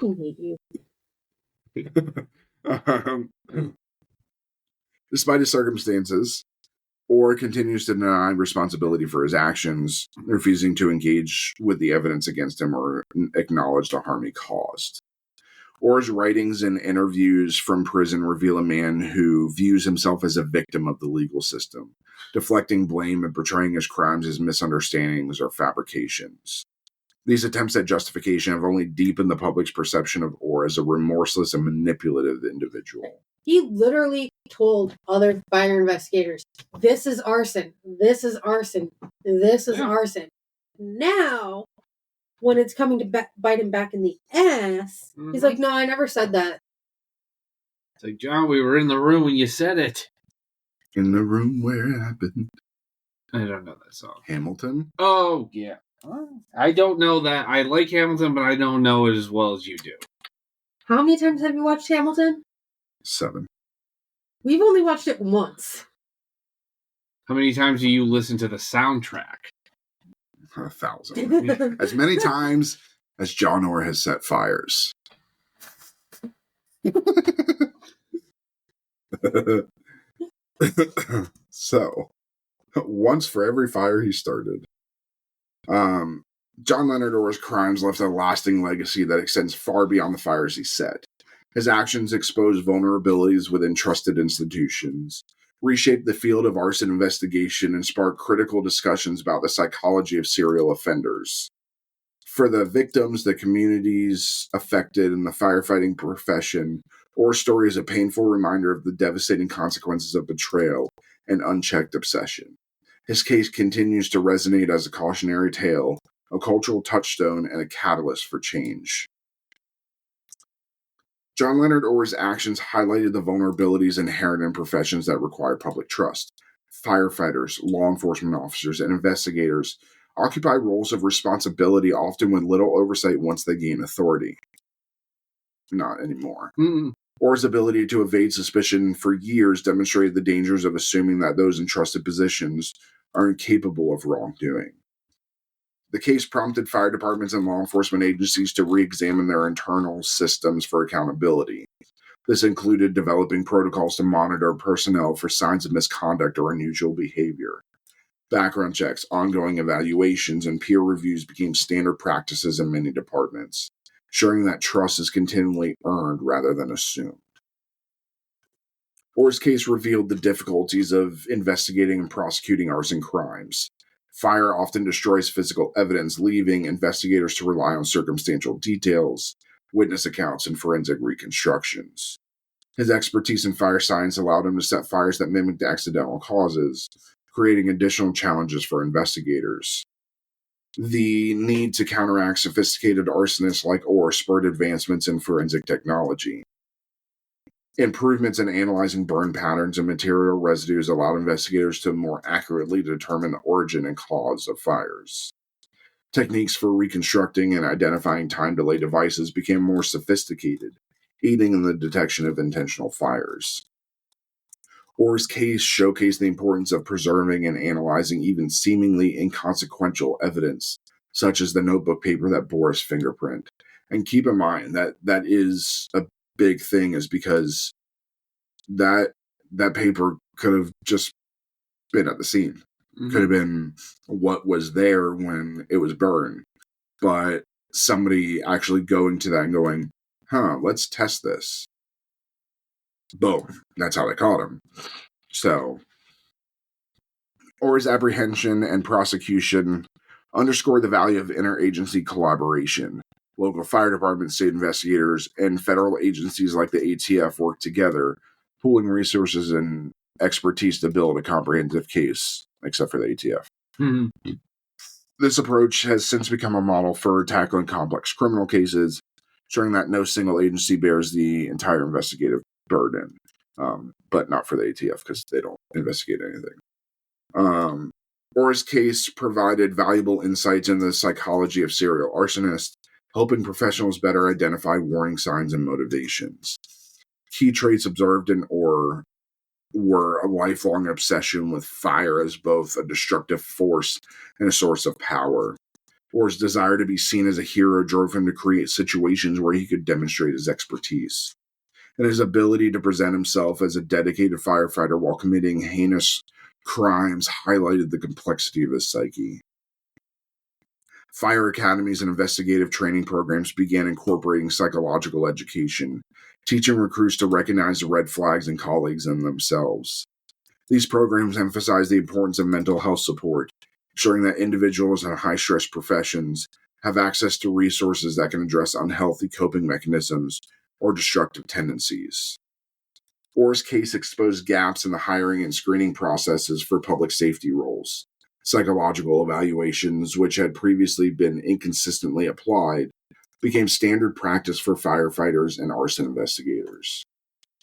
[SPEAKER 2] hate you.
[SPEAKER 1] Despite his circumstances, Orr continues to deny responsibility for his actions, refusing to engage with the evidence against him or acknowledge the harm he caused. Orr's writings and interviews from prison reveal a man who views himself as a victim of the legal system, deflecting blame and portraying his crimes as misunderstandings or fabrications. These attempts at justification have only deepened the public's perception of Orr as a remorseless and manipulative individual.
[SPEAKER 2] He literally told other fire investigators, "This is arson. This is arson. This is arson." Now, when it's coming to bite him back in the ass, he's like, no, I never said that.
[SPEAKER 3] It's like, John, we were in the room when you said it.
[SPEAKER 1] In the room where it happened.
[SPEAKER 3] I don't know that song.
[SPEAKER 1] Hamilton?
[SPEAKER 3] Oh, yeah. I don't know that. I like Hamilton, but I don't know it as well as you do.
[SPEAKER 2] How many times have you watched Hamilton?
[SPEAKER 1] 7.
[SPEAKER 2] We've only watched it once.
[SPEAKER 3] How many times do you listen to the soundtrack?
[SPEAKER 1] 1,000. As many times as John Orr has set fires. So, once for every fire he started. John Leonard Orr's crimes left a lasting legacy that extends far beyond the fires he set. His actions exposed vulnerabilities within trusted institutions, reshaped the field of arson investigation, and sparked critical discussions about the psychology of serial offenders. For the victims, the communities affected, and the firefighting profession, Orr's story is a painful reminder of the devastating consequences of betrayal and unchecked obsession. His case continues to resonate as a cautionary tale, a cultural touchstone, and a catalyst for change. John Leonard Orr's actions highlighted the vulnerabilities inherent in professions that require public trust. Firefighters, law enforcement officers, and investigators occupy roles of responsibility, often with little oversight once they gain authority. Not anymore. Orr's ability to evade suspicion for years demonstrated the dangers of assuming that those in trusted positions are incapable of wrongdoing. The case prompted fire departments and law enforcement agencies to re-examine their internal systems for accountability. This included developing protocols to monitor personnel for signs of misconduct or unusual behavior. Background checks, ongoing evaluations, and peer reviews became standard practices in many departments, ensuring that trust is continually earned rather than assumed. Orr's case revealed the difficulties of investigating and prosecuting arson crimes. Fire often destroys physical evidence, leaving investigators to rely on circumstantial details, witness accounts, and forensic reconstructions. His expertise in fire science allowed him to set fires that mimicked accidental causes, creating additional challenges for investigators. The need to counteract sophisticated arsonists like Orr spurred advancements in forensic technology. Improvements in analyzing burn patterns and material residues allowed investigators to more accurately determine the origin and cause of fires. Techniques for reconstructing and identifying time-delay devices became more sophisticated, aiding in the detection of intentional fires. Orr's case showcased the importance of preserving and analyzing even seemingly inconsequential evidence, such as the notebook paper that bore his fingerprint. And keep in mind that that is a big thing, is because that paper could have just been at the scene. Could have been what was there when it was burned. But somebody actually going to that and going, let's test this. Boom. That's how they caught him. So, Orr's apprehension and prosecution underscored the value of interagency collaboration. Local fire departments, state investigators, and federal agencies like the ATF work together, pooling resources and expertise to build a comprehensive case, except for the ATF. This approach has since become a model for tackling complex criminal cases, ensuring that no single agency bears the entire investigative burden, but not for the ATF because they don't investigate anything. Orr's case provided valuable insights into the psychology of serial arsonists, helping professionals better identify warning signs and motivations. Key traits observed in Orr were a lifelong obsession with fire as both a destructive force and a source of power. Orr's desire to be seen as a hero drove him to create situations where he could demonstrate his expertise. And his ability to present himself as a dedicated firefighter while committing heinous crimes highlighted the complexity of his psyche. Fire academies and investigative training programs began incorporating psychological education, teaching recruits to recognize the red flags in colleagues and themselves. These programs emphasize the importance of mental health support, ensuring that individuals in high-stress professions have access to resources that can address unhealthy coping mechanisms or destructive tendencies. Orr's case exposed gaps in the hiring and screening processes for public safety roles. Psychological evaluations, which had previously been inconsistently applied, became standard practice for firefighters and arson investigators.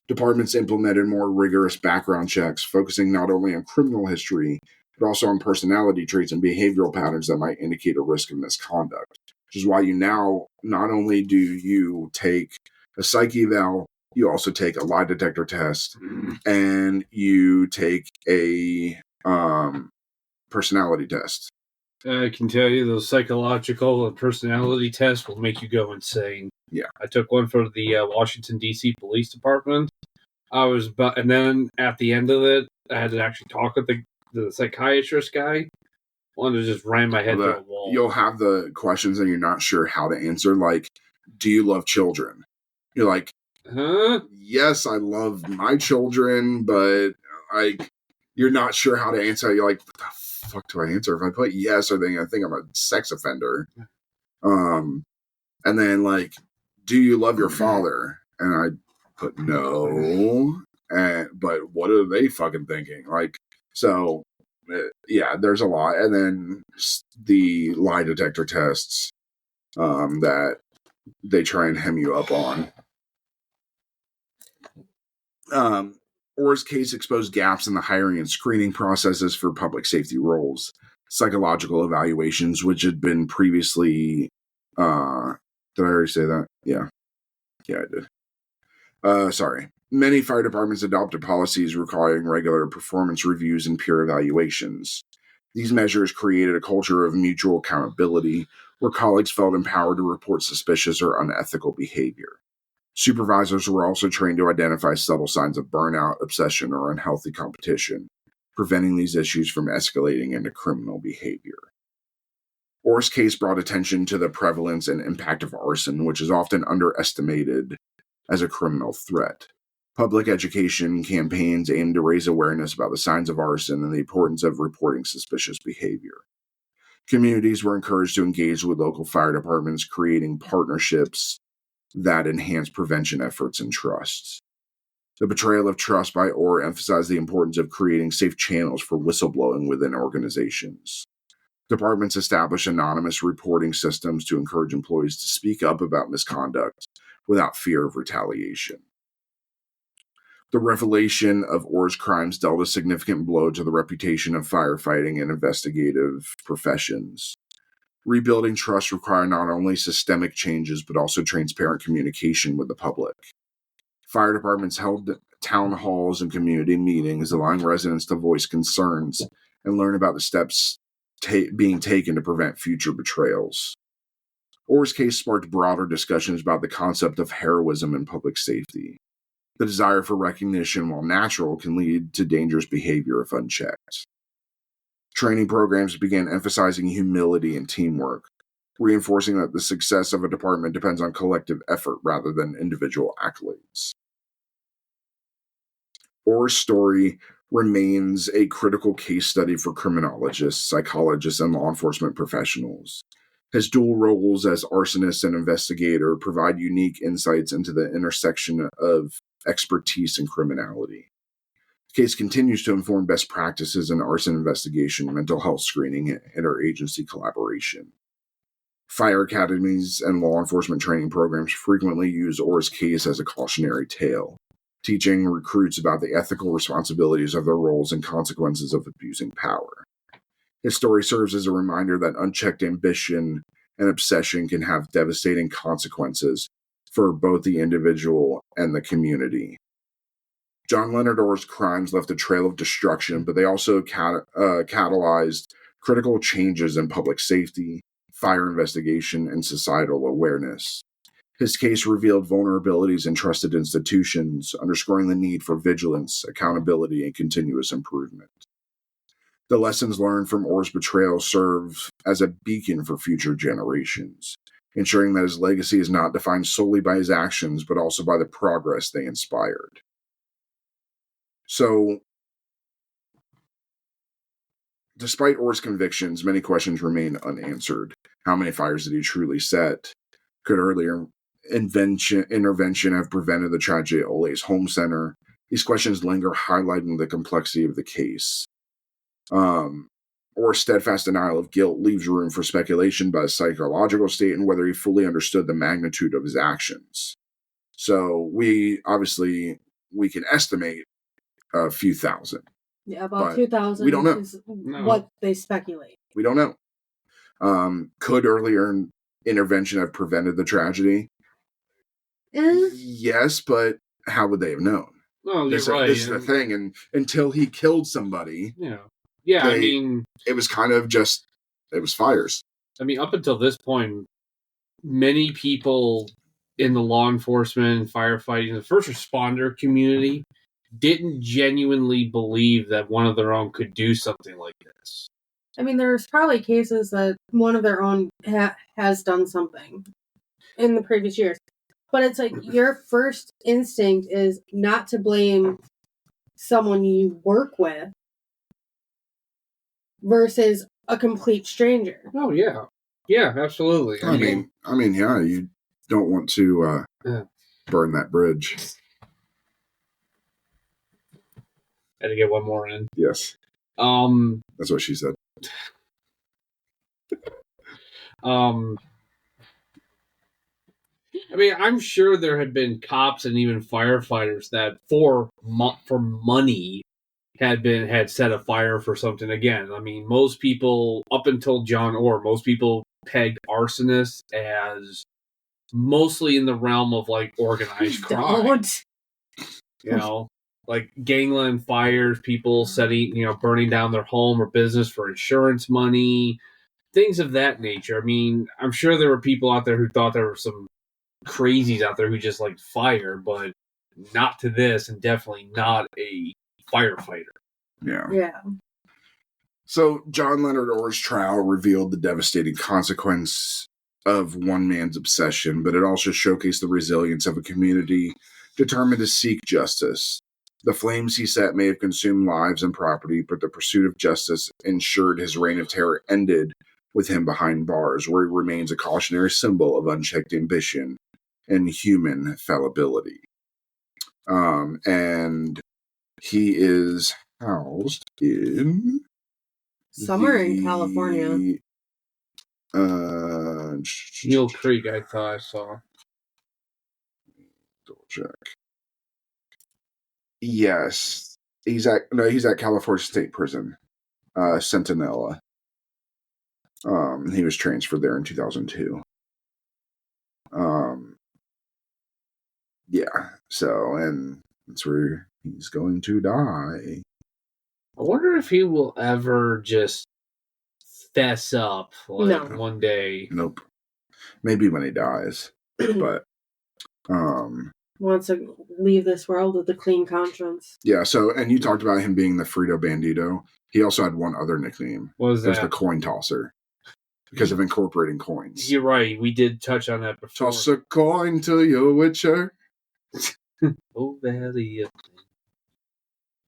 [SPEAKER 1] Departments implemented more rigorous background checks, focusing not only on criminal history, but also on personality traits and behavioral patterns that might indicate a risk of misconduct. Which is why you now, not only do you take a psych eval, you also take a lie detector test, and you take a personality test.
[SPEAKER 3] I can tell you those psychological and personality tests will make you go insane.
[SPEAKER 1] Yeah.
[SPEAKER 3] I took one for the Washington, D.C. Police Department. And then at the end of it, I had to actually talk with the psychiatrist guy. One that just ran my head through a wall.
[SPEAKER 1] You'll have the questions and you're not sure how to answer, like, do you love children? You're like, yes, I love my children, but you're not sure how to answer. You're like, what the fuck do I answer? If I put yes, I think I'm a sex offender. And then, like, do you love your father? And I put no. But what are they fucking thinking? Like, so, yeah, there's a lot. And then the lie detector tests that they try and hem you up on. Orr's case exposed gaps in the hiring and screening processes for public safety roles. Psychological evaluations, which had been previously... did I already say that? Yeah. Yeah, I did. Sorry. Many fire departments adopted policies requiring regular performance reviews and peer evaluations. These measures created a culture of mutual accountability where colleagues felt empowered to report suspicious or unethical behavior. Supervisors were also trained to identify subtle signs of burnout, obsession, or unhealthy competition, preventing these issues from escalating into criminal behavior. Orr's case brought attention to the prevalence and impact of arson, which is often underestimated as a criminal threat. Public education campaigns aimed to raise awareness about the signs of arson and the importance of reporting suspicious behavior. Communities were encouraged to engage with local fire departments, creating partnerships that enhance prevention efforts and trust. The betrayal of trust by Orr emphasized the importance of creating safe channels for whistleblowing within organizations. Departments established anonymous reporting systems to encourage employees to speak up about misconduct without fear of retaliation. The revelation of Orr's crimes dealt a significant blow to the reputation of firefighting and investigative professions. Rebuilding trust required not only systemic changes, but also transparent communication with the public. Fire departments held town halls and community meetings, allowing residents to voice concerns and learn about the steps being taken to prevent future betrayals. Orr's case sparked broader discussions about the concept of heroism in public safety. The desire for recognition, while natural, can lead to dangerous behavior if unchecked. Training programs began emphasizing humility and teamwork, reinforcing that the success of a department depends on collective effort rather than individual accolades. Orr's story remains a critical case study for criminologists, psychologists, and law enforcement professionals. His dual roles as arsonist and investigator provide unique insights into the intersection of expertise and criminality. The case continues to inform best practices in arson investigation, mental health screening, and interagency collaboration. Fire academies and law enforcement training programs frequently use Orr's case as a cautionary tale, teaching recruits about the ethical responsibilities of their roles and consequences of abusing power. His story serves as a reminder that unchecked ambition and obsession can have devastating consequences for both the individual and the community. John Leonard Orr's crimes left a trail of destruction, but they also catalyzed critical changes in public safety, fire investigation, and societal awareness. His case revealed vulnerabilities in trusted institutions, underscoring the need for vigilance, accountability, and continuous improvement. The lessons learned from Orr's betrayal serve as a beacon for future generations, ensuring that his legacy is not defined solely by his actions, but also by the progress they inspired. So, despite Orr's convictions, many questions remain unanswered. How many fires did he truly set? Could earlier intervention have prevented the tragedy at Ole's home center? These questions linger, highlighting the complexity of the case. Orr's steadfast denial of guilt leaves room for speculation about his psychological state and whether he fully understood the magnitude of his actions. So we can estimate a few thousand.
[SPEAKER 2] Yeah, about 2,000
[SPEAKER 1] we don't know.
[SPEAKER 2] is what they speculate.
[SPEAKER 1] We don't know. Could earlier intervention have prevented the tragedy? Yes, but how would they have known?
[SPEAKER 3] No,
[SPEAKER 1] this is the thing. And until he killed somebody, it was kind of just, it was fires.
[SPEAKER 3] I mean, up until this point, many people in the law enforcement, firefighting, the first responder community didn't genuinely believe that one of their own could do something like this.
[SPEAKER 2] I mean, there's probably cases that one of their own has done something in the previous years. But it's like your first instinct is not to blame someone you work with versus a complete stranger.
[SPEAKER 3] Oh, yeah. Yeah, absolutely.
[SPEAKER 1] I mean, you don't want to burn that bridge.
[SPEAKER 3] Had to get one more in.
[SPEAKER 1] Yes. That's what she said.
[SPEAKER 3] I mean, I'm sure there had been cops and even firefighters that for money had set a fire for something. Again, I mean, most people, up until John Orr, most people pegged arsonists as mostly in the realm of like organized crime. You know, like gangland fires, people burning down their home or business for insurance money, things of that nature. I mean, I'm sure there were people out there who thought there were some crazies out there who just like fire, but not to this, and definitely not a firefighter.
[SPEAKER 2] Yeah.
[SPEAKER 1] So John Leonard Orr's trial revealed the devastating consequence of one man's obsession, but it also showcased the resilience of a community determined to seek justice. The flames he set may have consumed lives and property, but the pursuit of justice ensured his reign of terror ended with him behind bars, where he remains a cautionary symbol of unchecked ambition and human fallibility. And he is housed in
[SPEAKER 2] somewhere in California.
[SPEAKER 3] Mule Creek, I thought I saw.
[SPEAKER 1] Double check. Yes, he's at California State Prison, Centinela. He was transferred there in 2002. Yeah. So, and that's where he's going to die.
[SPEAKER 3] I wonder if he will ever just fess up one day.
[SPEAKER 1] Nope. Maybe when he dies, but
[SPEAKER 2] wants to leave this world with a clean conscience.
[SPEAKER 1] Yeah. So, and you talked about him being the Frito Bandito. He also had one other nickname.
[SPEAKER 3] What was that?
[SPEAKER 1] It was the Coin Tosser, because of incorporating coins.
[SPEAKER 3] You're right. We did touch on that before.
[SPEAKER 1] Toss a coin to your witcher.
[SPEAKER 3] Oh, valley of...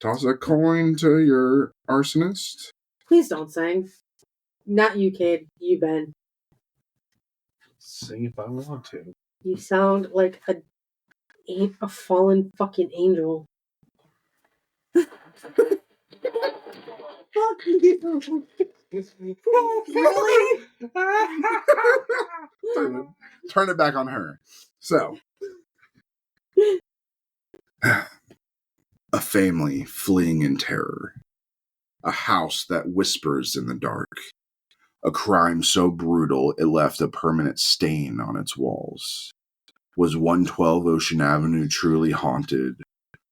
[SPEAKER 1] Toss a coin to your arsonist.
[SPEAKER 2] Please don't sing. Not you, Kayde. You, Ben.
[SPEAKER 3] Sing if I want to.
[SPEAKER 2] You sound like a fallen fucking angel. Fuck you. Really?
[SPEAKER 1] Turn it back on her. So, a family fleeing in terror. A house that whispers in the dark. A crime so brutal it left a permanent stain on its walls. Was 112 Ocean Avenue truly haunted,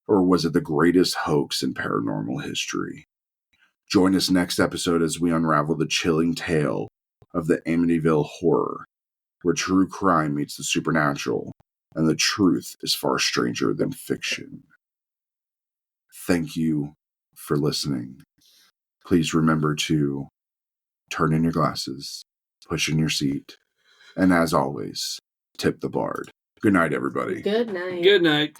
[SPEAKER 1] or was it the greatest hoax in paranormal history? Join us next episode as we unravel the chilling tale of the Amityville Horror, where true crime meets the supernatural, and the truth is far stranger than fiction. Thank you for listening. Please remember to turn in your glasses, push in your seat, and as always, tip the bard. Good night, everybody.
[SPEAKER 2] Good night.
[SPEAKER 3] Good night.